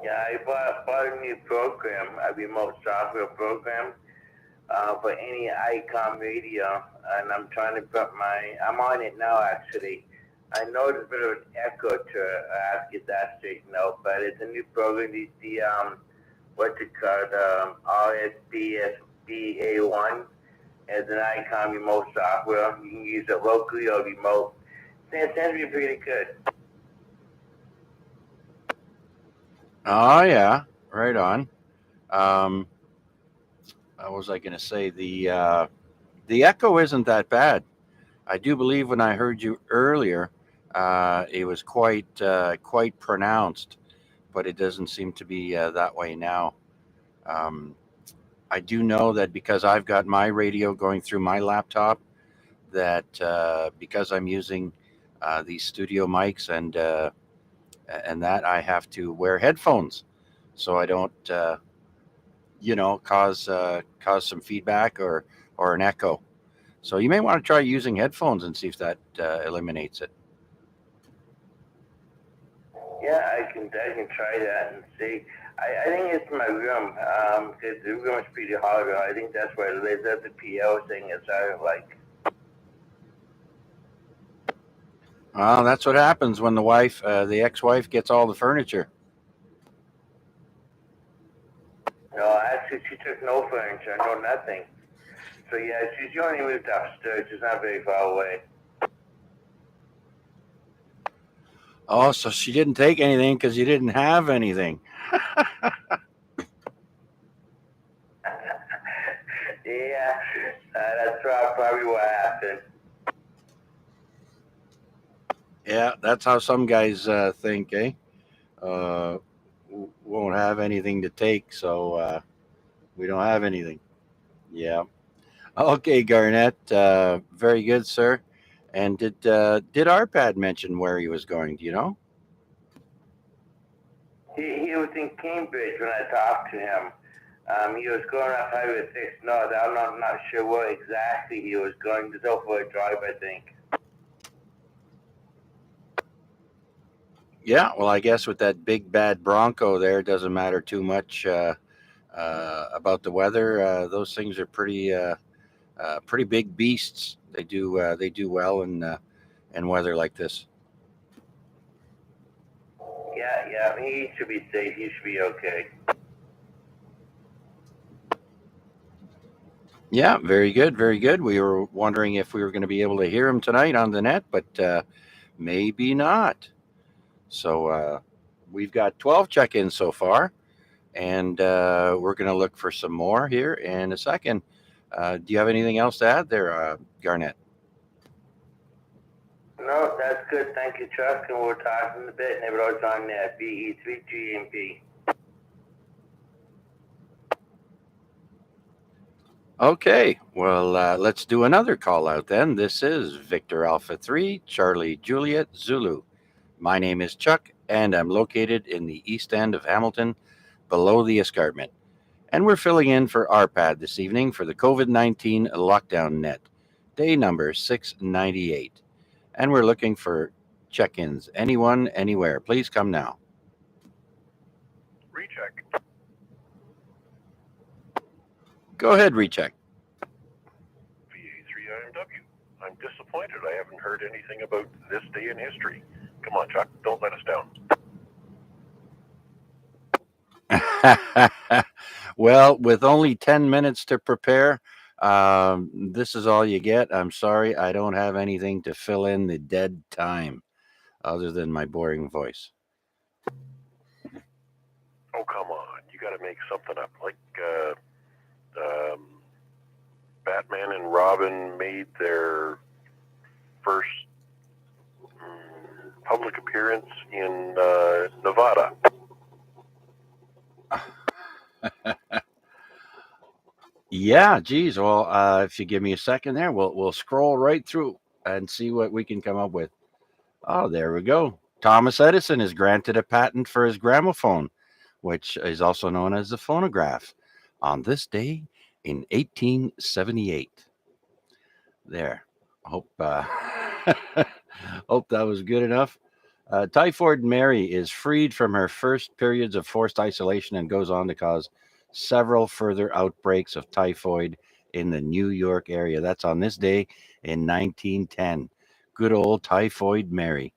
Yeah, I bought a new program, a remote software program for any ICOM radio, and I'm trying to put I'm on it now actually. I know there's a bit of an echo to get that straightened out, but it's a new program. The what's it called? RSPSBA1 as an ICOM remote software. You can use it locally or remote. It tends to be pretty good. Oh, yeah. Right on. What was I going to say? The echo isn't that bad. I do believe when I heard you earlier, it was quite pronounced, but it doesn't seem to be that way now. I do know that because I've got my radio going through my laptop, that because I'm using these studio mics and that I have to wear headphones so I don't cause some feedback or an echo. So you may want to try using headphones and see if that eliminates it. Yeah, I can try that and see. I think it's my room, because the room is pretty hard. I think that's where it is. That's the PO thing it sounded like. Well, that's what happens when the ex-wife gets all the furniture. No, actually, she took no furniture, no nothing. So yeah, she only moved upstairs. She's not very far away. Oh, so she didn't take anything because you didn't have anything. Yeah, that's probably what happened. Yeah, that's how some guys think, eh? Won't have anything to take, so we don't have anything. Yeah. Okay, Garnett. Very good, sir. And did Arpad mention where he was going? Do you know? He was in Cambridge when I talked to him. He was going up Highway 6 North. I'm not sure where exactly he was going. Just over a drive, I think. Yeah. Well, I guess with that big bad Bronco there, it doesn't matter too much about the weather. Those things are pretty big beasts. They do well in weather like this. Yeah, he should be safe. He should be okay. Yeah, very good, very good. We were wondering if we were going to be able to hear him tonight on the net, but maybe not. So we've got 12 check-ins so far, and we're going to look for some more here in a second. Do you have anything else to add there, Garnett? No, that's good. Thank you, Chuck. And we'll talk in a bit. And everybody's on BE3GMP. Okay, well, let's do another call out then. This is Victor Alpha 3, Charlie Juliet Zulu. My name is Chuck, and I'm located in the east end of Hamilton, below the escarpment. And we're filling in for Arpad this evening for the COVID-19 lockdown net, day number 698. And we're looking for check-ins. Anyone, anywhere. Please come now. Recheck. Go ahead, recheck. VA3IMW. I'm disappointed I haven't heard anything about this day in history. Come on, Chuck, don't let us down. Well, with only 10 minutes to prepare, this is all you get. I'm sorry, I don't have anything to fill in the dead time other than my boring voice. Oh, come on. You got to make something up. Like Batman and Robin made their first public appearance in Nevada. Yeah, geez. Well, if you give me a second there, we'll scroll right through and see what we can come up with. Oh, there we go. Thomas Edison is granted a patent for his gramophone, which is also known as the phonograph, on this day in 1878. There. Hope hope that was good enough. Typhoid Mary is freed from her first periods of forced isolation and goes on to cause several further outbreaks of typhoid in the New York area. That's on this day in 1910. Good old Typhoid Mary.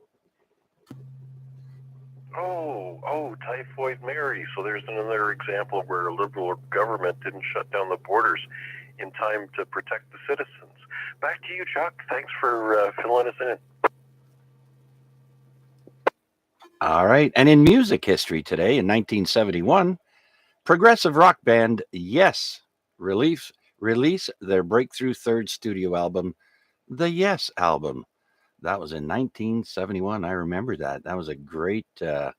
Oh, Typhoid Mary. So there's another example where a liberal government didn't shut down the borders in time to protect the citizens. Back to you, Chuck. Thanks for filling us in. All right. And in music history today, in 1971, progressive rock band Yes release their breakthrough third studio album, the Yes Album. That was in 1971. I remember that. That was a great album.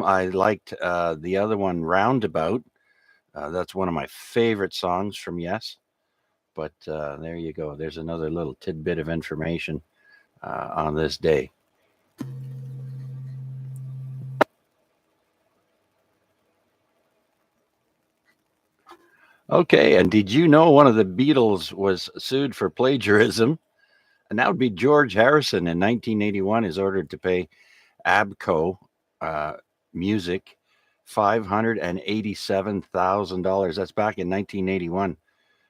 I liked the other one, Roundabout. That's one of my favorite songs from Yes. But there you go. There's another little tidbit of information on this day. Okay, and did you know one of the Beatles was sued for plagiarism? And that would be George Harrison. In 1981 is ordered to pay ABCO Music $587,000. That's back in 1981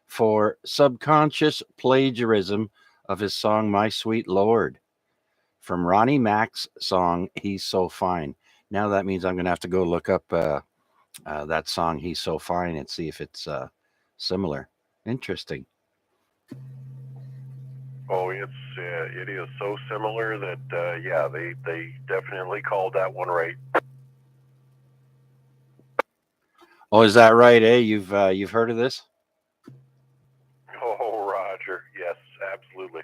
for subconscious plagiarism of his song My Sweet Lord from Ronnie Mac's song He's So Fine. Now that means I'm going to have to go look up that song He's So Fine and see if it's similar. Interesting. Oh, it is so similar that they definitely called that one right. Oh, is that right? Eh? You've heard of this? Oh, Roger. Yes, absolutely.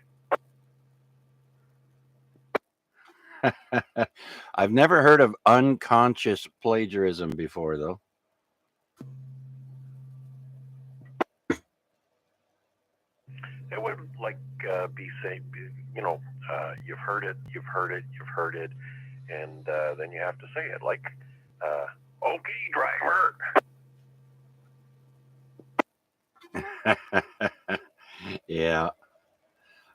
I've never heard of unconscious plagiarism before, though. It would be safe, you've heard it, and then you have to say it like, okay, driver. Yeah.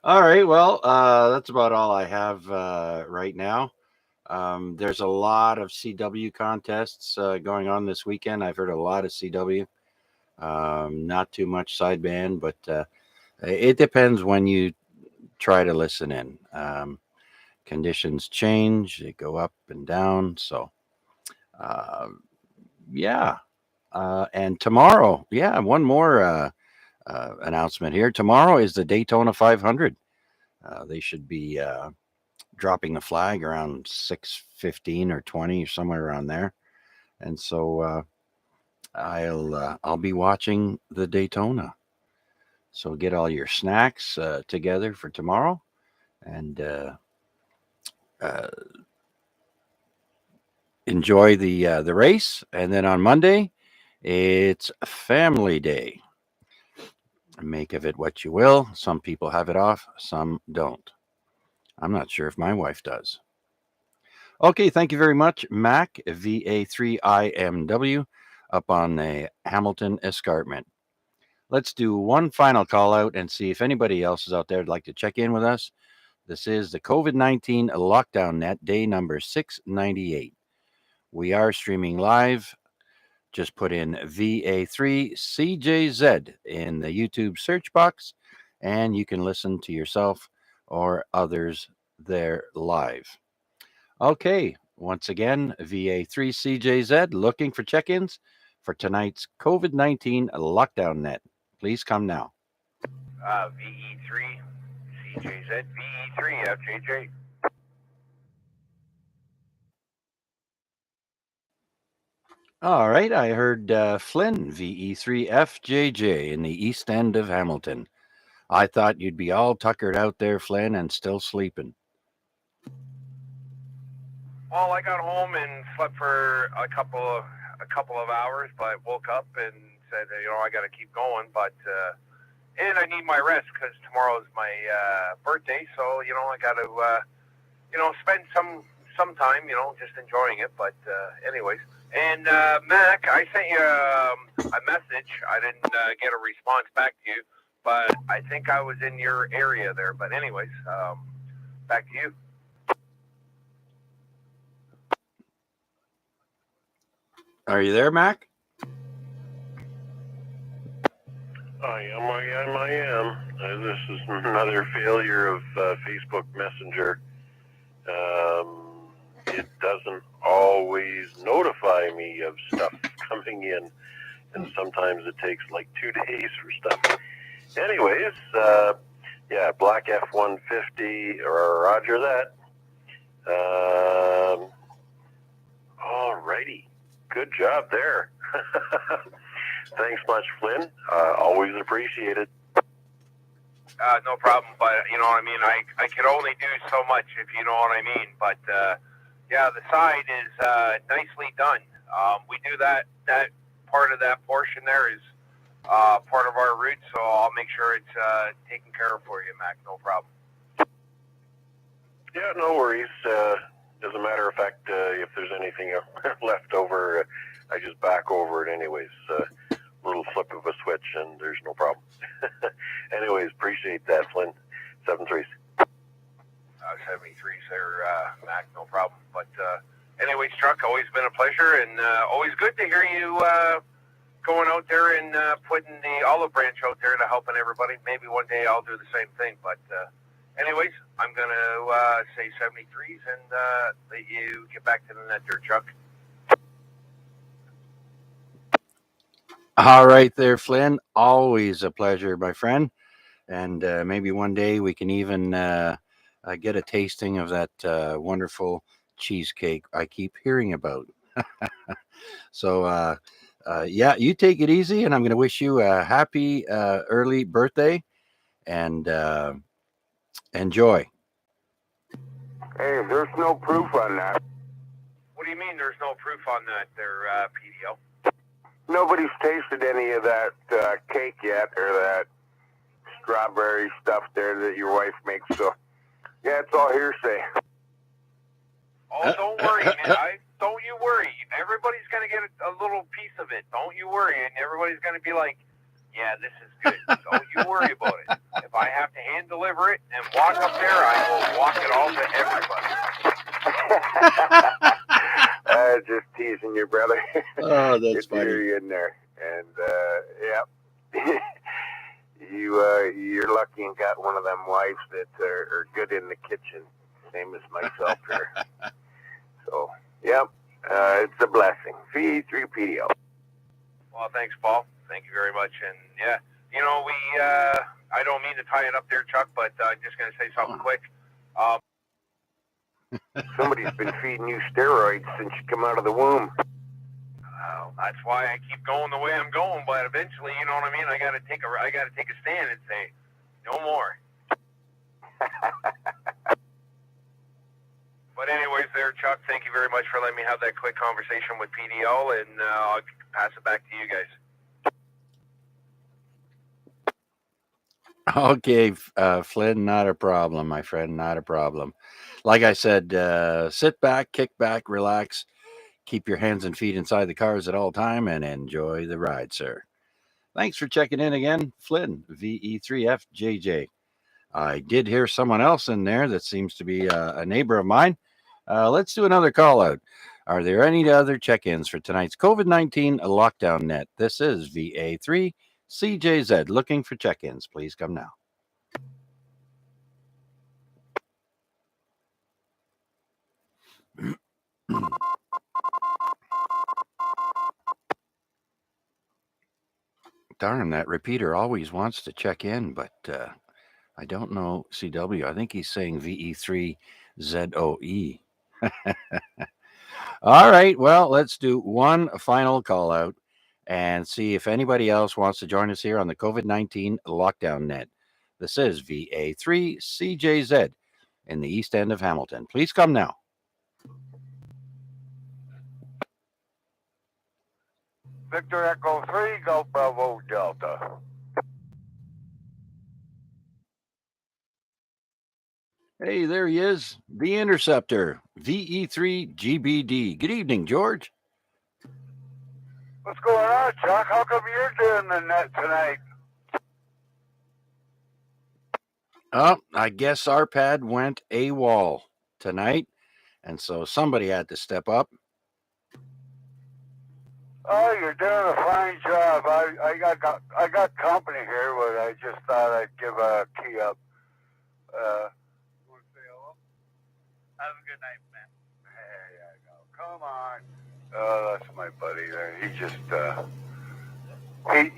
All right. Well, that's about all I have right now. There's a lot of CW contests going on this weekend. I've heard a lot of CW. Not too much sideband, but it depends when you try to listen in. Conditions change, they go up and down. So, yeah. And tomorrow, one more announcement here. Tomorrow is the Daytona 500. They should be dropping the flag around 6:15 or 20, somewhere around there. And so I'll be watching the Daytona. So get all your snacks together for tomorrow, and enjoy the race. And then on Monday, it's Family Day. Make of it what you will. Some people have it off, some don't. I'm not sure if my wife does. Okay, thank you very much, Mac, VA3IMW, up on the Hamilton Escarpment. Let's do one final call out and see if anybody else is out there who'd like to check in with us. This is the COVID-19 Lockdown Net, day number 698. We are streaming live. Just put in VA3CJZ in the YouTube search box, and you can listen to yourself or others there live. Okay, once again, VA3CJZ looking for check-ins for tonight's COVID-19 Lockdown Net. Please come now. VE3 CJZ, VE3 FJJ. All right, I heard Flynn, VE3FJJ in the east end of Hamilton. I thought you'd be all tuckered out there, Flynn, and still sleeping. Well, I got home and slept for a couple of hours, but woke up and said, I got to keep going. But and I need my rest because tomorrow's my birthday, so I got to spend some time, just enjoying it. But anyways, and Mac, I sent you a message. I didn't get a response back to you, but I think I was in your area there. But anyways, back to you. Are you there, Mac? I am. This is another failure of Facebook Messenger. It doesn't always notify me of stuff coming in, and sometimes it takes like 2 days for stuff. Anyways, Black F-150, or roger that. Alrighty. Good job there. Thanks much, Flynn. Always appreciated. No problem, but you know what I mean. I can only do so much, if you know what I mean. But the side is nicely done. We do that part of that portion there is part of our route, so I'll make sure it's taken care of for you, Mac. No problem. Yeah, no worries. As a matter of fact, if there's anything left over, I just back over it anyways. Little flip of a switch, and there's no problem. Anyways, appreciate that, Flynn. 73s. 73s there, Mac. No problem. But anyways, Truck, always been a pleasure, and always good to hear you going out there and putting the olive branch out there to helping everybody. Maybe one day I'll do the same thing, but anyways, I'm going to say 73s and let you get back to the net there, Chuck. All right there, Flynn. Always a pleasure, my friend. And maybe one day we can even get a tasting of that wonderful cheesecake I keep hearing about. So Yeah, you take it easy, and I'm going to wish you a happy early birthday, and enjoy. Hey, there's no proof on that. What do you mean there's no proof on that there, PDO? Nobody's tasted any of that cake yet, or that strawberry stuff there that your wife makes. So, yeah, it's all hearsay. Oh, don't worry, man. Don't you worry. Everybody's going to get a little piece of it. Don't you worry. And everybody's going to be like, yeah, this is good. Don't you worry about it. If I have to hand deliver it and walk up there, I will walk it all to everybody. Just teasing you, brother. Oh, that's Good to hear you in there. And, yeah. You're lucky and got one of them wives that are good in the kitchen, same as myself here. So, yep, it's a blessing. V3PDO. Well, thanks, Paul. Thank you very much. And, yeah, you know, I don't mean to tie it up there, Chuck, but I'm just going to say something quick. Somebody's been feeding you steroids since you come out of the womb. That's why I keep going the way I'm going, but eventually, you know what I mean? I got to take a stand and say, no more. But anyways there, Chuck, thank you very much for letting me have that quick conversation with PDL, and I'll pass it back to you guys. Okay, Flynn, not a problem, my friend, not a problem. Like I said, sit back, kick back, relax, keep your hands and feet inside the cars at all time, and enjoy the ride, sir. Thanks for checking in again, Flynn, VE3FJJ. I did hear someone else in there that seems to be a neighbor of mine. Let's do another call out. Are there any other check-ins for tonight's COVID-19 lockdown net? This is VA3CJZ looking for check-ins. Please come now. Darn, that repeater always wants to check in, but I don't know CW. I think he's saying VE3ZOE. All right, well, let's do one final call out and see if anybody else wants to join us here on the COVID-19 lockdown net. This is VA3CJZ in the east end of Hamilton. Please come now. Victor Echo 3, Golf Bravo Delta. Hey, there he is, the Interceptor, VE3GBD. Good evening, George. What's going on, Chuck? How come you're doing the net tonight? I guess our pad went AWOL tonight, and so somebody had to step up. Oh, you're doing a fine job. I got company here, but I just thought I'd give a key up. Want to say hello? Have a good night, man. There you go. Come on. Oh, that's my buddy there. He just he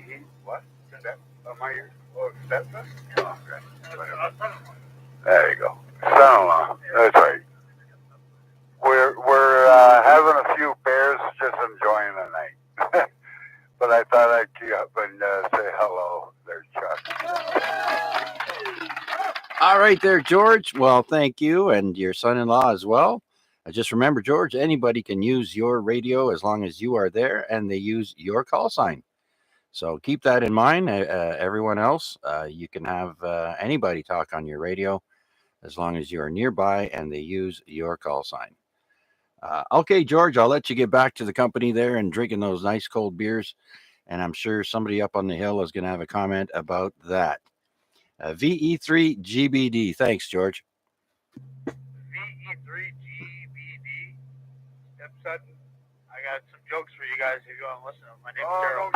what? Am I your stepson? Oh, okay. There you go. Son-in-law. That's right. We're having a few beers, just enjoying the night. But I thought I'd key up and say hello there, Chuck. All right there, George. Well, thank you, and your son-in-law as well. Just remember, George, anybody can use your radio as long as you are there and they use your call sign. So keep that in mind. Everyone else, you can have anybody talk on your radio as long as you are nearby and they use your call sign. Okay, George, I'll let you get back to the company there and drinking those nice cold beers. And I'm sure somebody up on the hill is going to have a comment about that. VE3GBD. Thanks, George. VE3GBD. Yep, Sutton. I got some jokes for you guys if you want to listen. My name's Daryl.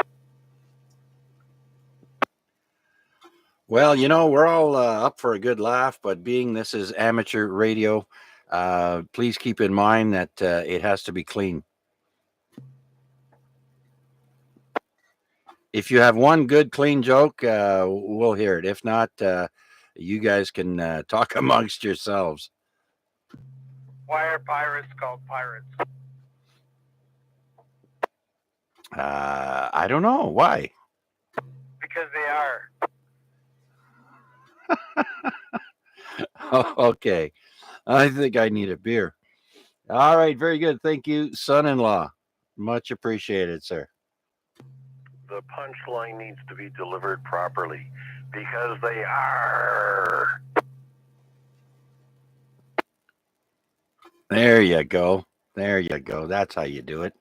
Well, you know, we're all up for a good laugh, but being this is amateur radio, please keep in mind that it has to be clean. If you have one good, clean joke, we'll hear it. If not, you guys can talk amongst yourselves. Why are pirates called pirates? I don't know. Why? Because they are. Oh, okay. I think I need a beer. All right. Very good. Thank you, son-in-law. Much appreciated, sir. The punchline needs to be delivered properly because they are. There you go. There you go. That's how you do it.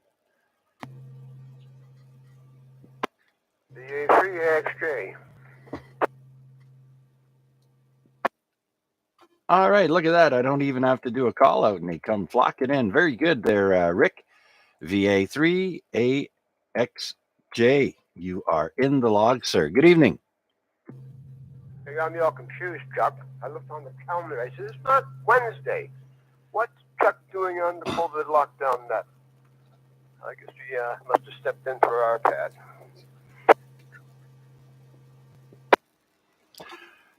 The A3XJ. All right. Look at that. I don't even have to do a call out and they come flocking in. Very good there, Rick. VA3AXJ. You are in the log, sir. Good evening. They got me all confused, Chuck. I looked on the calendar. I said, it's not Wednesday. What's Chuck doing on the COVID lockdown net? I guess he must have stepped in for our pad.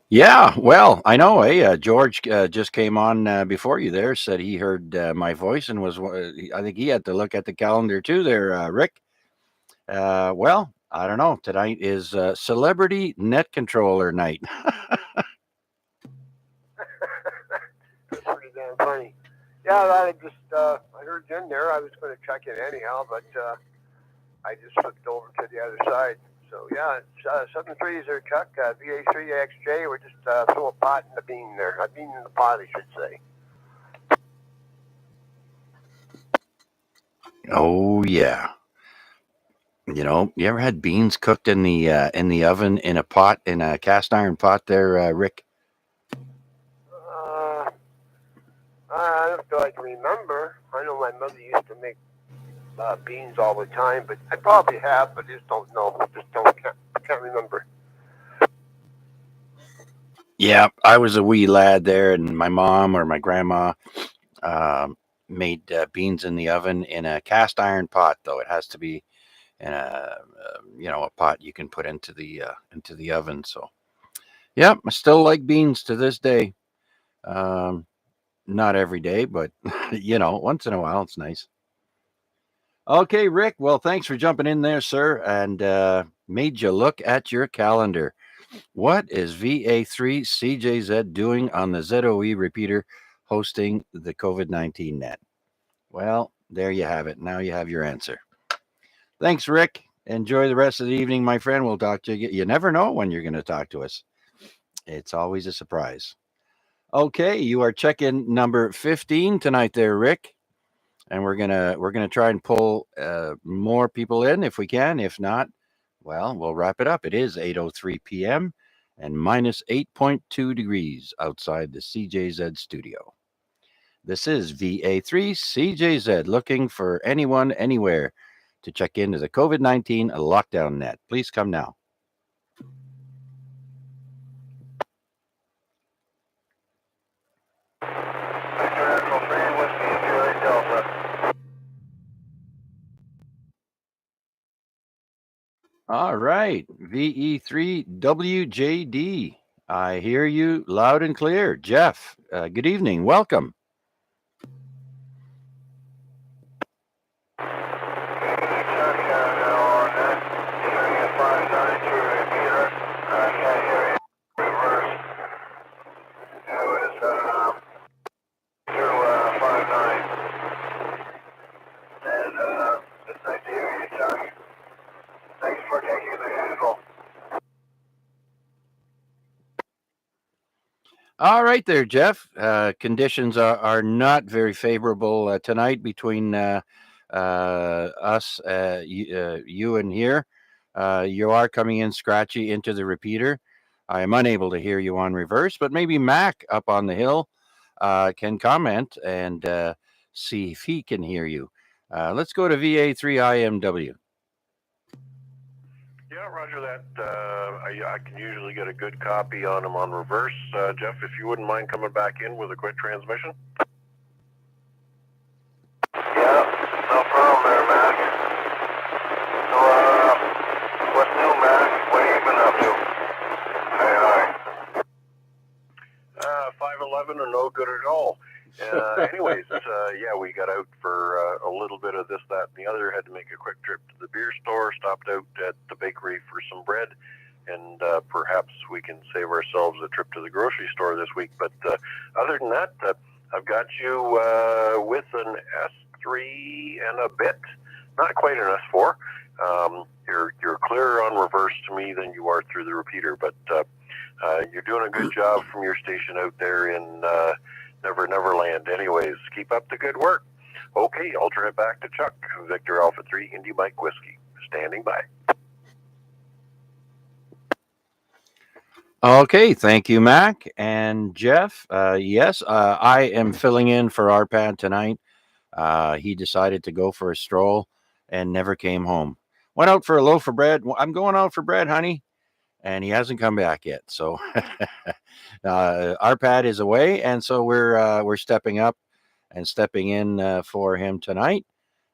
Yeah, well, I know. George just came on before you there, said he heard my voice and was, I think he had to look at the calendar too there, Rick. Well, I don't know. Tonight is Celebrity Net Controller Night. That's pretty damn funny. Yeah, I just, I heard you in there. I was going to check in anyhow, but I just flipped over to the other side. So, yeah, it's 7-3 there, Chuck. VA3XJ. We're just throw a pot in the bean there. A bean in the pot, I should say. Oh, yeah. You know, you ever had beans cooked in the oven in a pot, in a cast iron pot there, Rick? I don't feel I can remember. I know my mother used to make beans all the time, but I probably have, but just don't know. Can't remember. Yeah, I was a wee lad there, and my mom or my grandma made beans in the oven in a cast iron pot. Though it has to be in a a pot you can put into the oven. So, yeah, I still like beans to this day. Not every day, but once in a while, it's nice. Okay, Rick. Well, thanks for jumping in there, sir, and made you look at your calendar. What is VA3CJZ doing on the ZOE repeater hosting the COVID-19 net? Well, there you have it. Now you have your answer. Thanks, Rick. Enjoy the rest of the evening, my friend. We'll talk to you. You never know when you're going to talk to us. It's always a surprise. Okay, you are check-in number 15 tonight there, Rick. And we're gonna try and pull more people in if we can. If not, well, we'll wrap it up. It is 8:03 p.m. and minus 8.2 degrees outside the CJZ studio. This is VA3 CJZ looking for anyone, anywhere to check into the COVID-19 lockdown net. Please come now. All right, VE3WJD. I hear you loud and clear. Jeff, good evening. Welcome. All right there, Jeff. Conditions are not very favorable tonight between us, you and here. You are coming in scratchy into the repeater. I am unable to hear you on reverse, but maybe Mac up on the hill can comment and see if he can hear you. Let's go to VA3IMW. Yeah, roger that. I can usually get a good copy on them on reverse. Jeff, if you wouldn't mind coming back in with a quick transmission. Yeah, no problem there, Mac. So, what's new, Mac? What have you been up to? Hey, 511 are no good at all. Anyways, yeah, we got out for a little bit of this, that, and the other. Had to make a quick trip to the beer store. Stopped out at the bakery for some bread, and perhaps we can save ourselves a trip to the grocery store this week. But other than that, I've got you with an S3 and a bit, not quite an S4. You're clearer on reverse to me than you are through the repeater, but you're doing a good job from your station out there in Neverland. Anyways, keep up the good work. Okay, I'll turn it back to Chuck. Victor Alpha 3, Indy Mike Whiskey, standing by. Okay, thank you, Mac and Jeff. Yes, I am filling in for Arpad tonight. He decided to go for a stroll and never came home. Went out for a loaf of bread. I'm going out for bread, honey. And he hasn't come back yet. So Arpad is away, and so we're stepping up and stepping in for him tonight.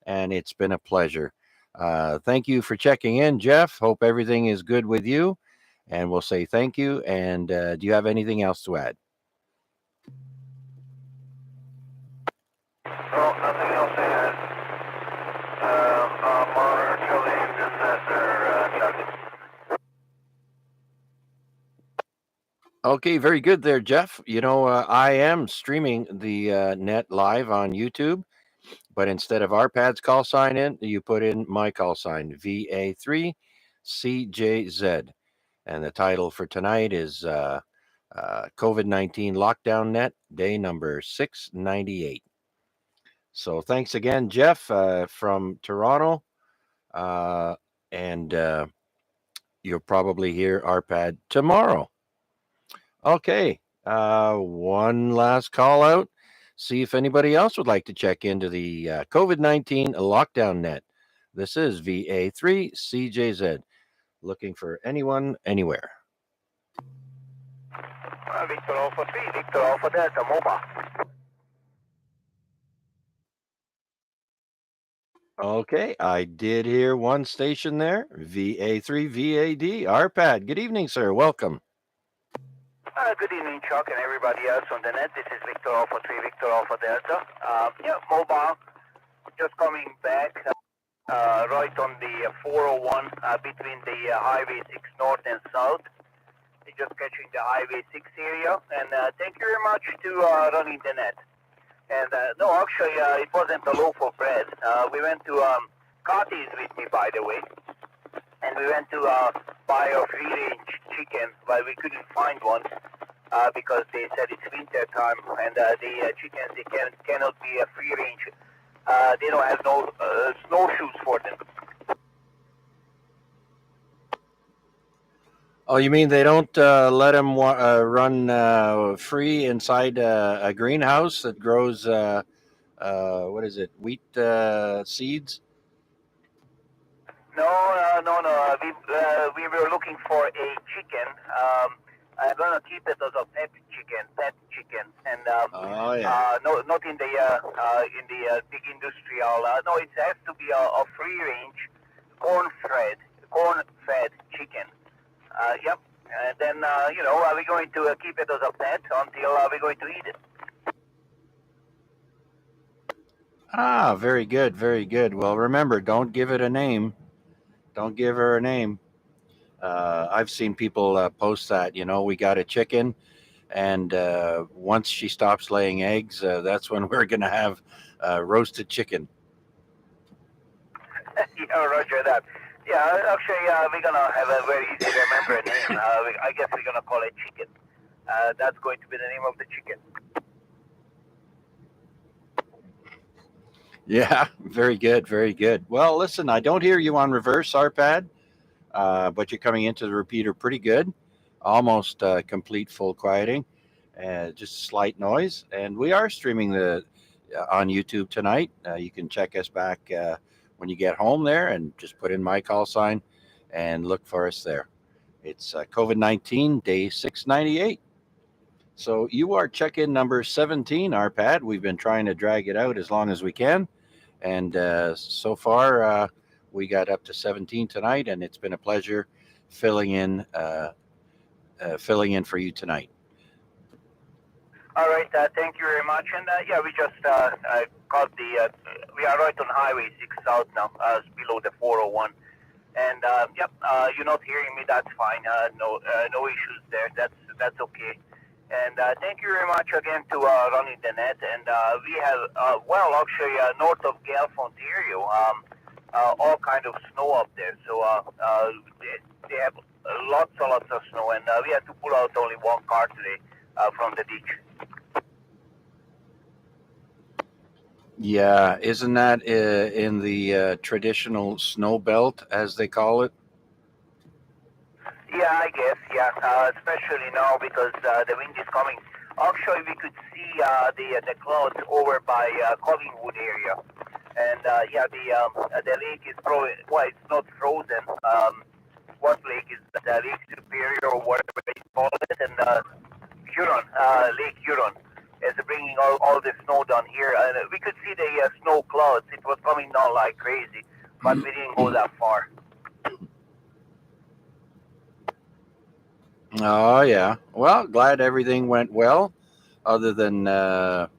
And it's been a pleasure. Thank you for checking in, Jeff. Hope everything is good with you. And we'll say thank you. And do you have anything else to add? No, nothing else to add. Monitor till the end of that there, Chuck. Okay, very good there, Jeff. You know, I am streaming the net live on YouTube, but instead of Arpad's call sign in, you put in my call sign, VA3CJZ. And the title for tonight is COVID-19 Lockdown Net, day number 698. So thanks again, Jeff, from Toronto. And you'll probably hear Arpad tomorrow. Okay, one last call out. See if anybody else would like to check into the COVID-19 lockdown net. This is VA3CJZ. Looking for anyone, anywhere. Victor Alpha 3, Victor Alpha Delta, mobile. Okay, I did hear one station there, VA3VAD, Arpad. Good evening, sir. Welcome. Good evening, Chuck, and everybody else on the net. This is Victor Alpha 3, Victor Alpha Delta. Yeah, mobile. Just coming back right on the 401 between the Highway 6 North and South. Just catching the Highway 6 area. And thank you very much to running the net. And no, actually, it wasn't a loaf of bread. We went to Carty's with me, by the way. And we went to buy a free-range chicken, but we couldn't find one because they said it's winter time, and the chickens, they cannot be a free-range. They don't have no snowshoes for them. Oh, you mean they don't let them run free inside a greenhouse that grows, what is it, wheat seeds? No. We were looking for a chicken. I'm gonna keep it as a pet chicken, and oh yeah. no, not in the big industrial. No, it has to be a free range, corn-fed chicken. Yep. And then are we going to keep it as a pet until we're going to eat it? Ah, very good, very good. Well, remember, don't give it a name. Don't give her a name. I've seen people post that, we got a chicken, and once she stops laying eggs, that's when we're going to have roasted chicken. Yeah, roger that. Yeah, actually, we're going to have a very easy to remember name. I guess we're going to call it chicken. That's going to be the name of the chicken. Yeah, very good, very good. Well, listen, I don't hear you on reverse, Arpad, but you're coming into the repeater pretty good. Almost complete full quieting, just slight noise. And we are streaming on YouTube tonight. You can check us back when you get home there and just put in my call sign and look for us there. It's COVID-19 day 698. So you are check-in number 17, Arpad. We've been trying to drag it out as long as we can. And so far, we got up to 17 tonight, and it's been a pleasure filling in for you tonight. All right, thank you very much. And yeah, we just got the, we are right on Highway 6 South now, below the 401. And yep, you're not hearing me, that's fine. No issues there, that's okay. And thank you very much again to running the net. And we have, well, actually, north of Guelph, Ontario, all kind of snow up there. So they have lots of snow, and we had to pull out only one car today from the ditch. Yeah, isn't that in the traditional snow belt, as they call it? Yeah, I guess, yeah, especially now because the wind is coming. Actually, we could see the clouds over by Collingwood area. And yeah, the lake is probably, well, it's not frozen. What lake is that? The Lake Superior or whatever they call it, and Huron, Lake Huron is bringing all the snow down here. And we could see the snow clouds. It was coming down like crazy, but we didn't go that far. Oh yeah. Well, glad everything went well, other than no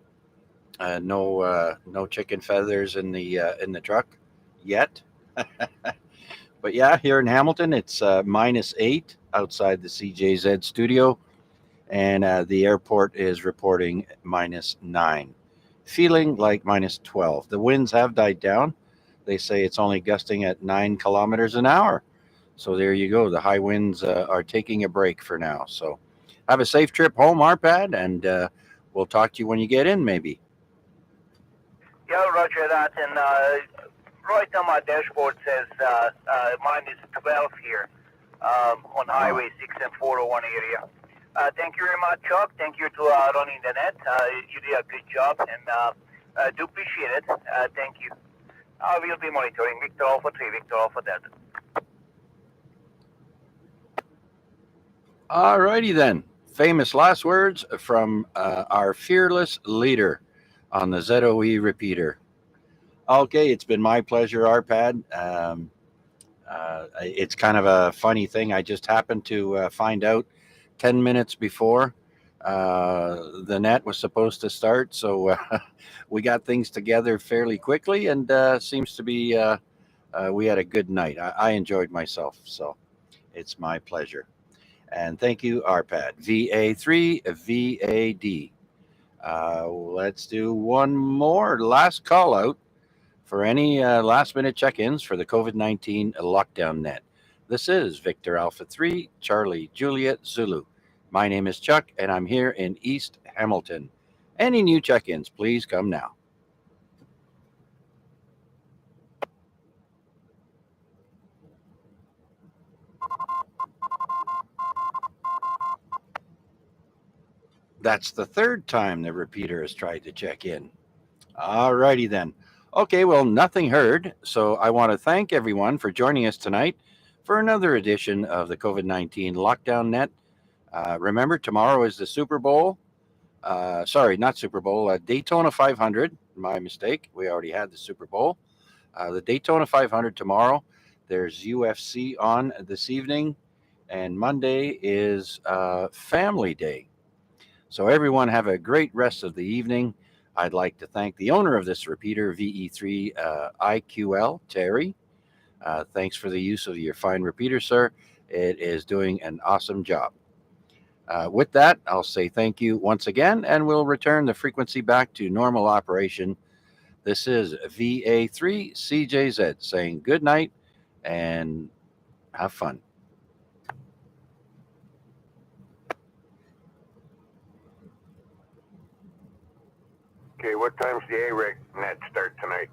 chicken feathers in the truck yet. But yeah, here in Hamilton, it's -8 outside the CJZ studio, and the airport is reporting -9, feeling like -12. The winds have died down. They say it's only gusting at 9 kilometers an hour. So there you go. The high winds are taking a break for now. So have a safe trip home, Arpad, and we'll talk to you when you get in, maybe. Yeah, roger that. And right on my dashboard says -12 here on Highway 6 and 401 area. Thank you very much, Chuck. Thank you to running the net. You did a good job, and do appreciate it. Thank you. We'll be monitoring Victor Alpha 3, Victor Alpha Delta. All righty then. Famous last words from our fearless leader on the ZOE repeater. Okay, it's been my pleasure, Arpad. It's kind of a funny thing. I just happened to find out 10 minutes before the net was supposed to start. So we got things together fairly quickly, and seems to be we had a good night. I enjoyed myself, so it's my pleasure. And thank you, Arpad. VA3 VAD. Let's do one more last call out for any last minute check-ins for the COVID-19 lockdown net. This is Victor Alpha 3, Charlie Juliet Zulu. My name is Chuck, and I'm here in East Hamilton. Any new check-ins, please come now. That's the third time the repeater has tried to check in. All righty then. Okay, well, nothing heard. So I want to thank everyone for joining us tonight for another edition of the COVID-19 Lockdown Net. Remember, tomorrow is the Super Bowl. Sorry, not Super Bowl, Daytona 500. My mistake. We already had the Super Bowl. The Daytona 500 tomorrow. There's UFC on this evening. And Monday is Family Day. So everyone have a great rest of the evening. I'd like to thank the owner of this repeater, VE3 IQL, Terry. Thanks for the use of your fine repeater, sir. It is doing an awesome job. With that, I'll say thank you once again, and we'll return the frequency back to normal operation. This is VA3 CJZ saying good night and have fun. Okay, what time's the A-Reg net start tonight?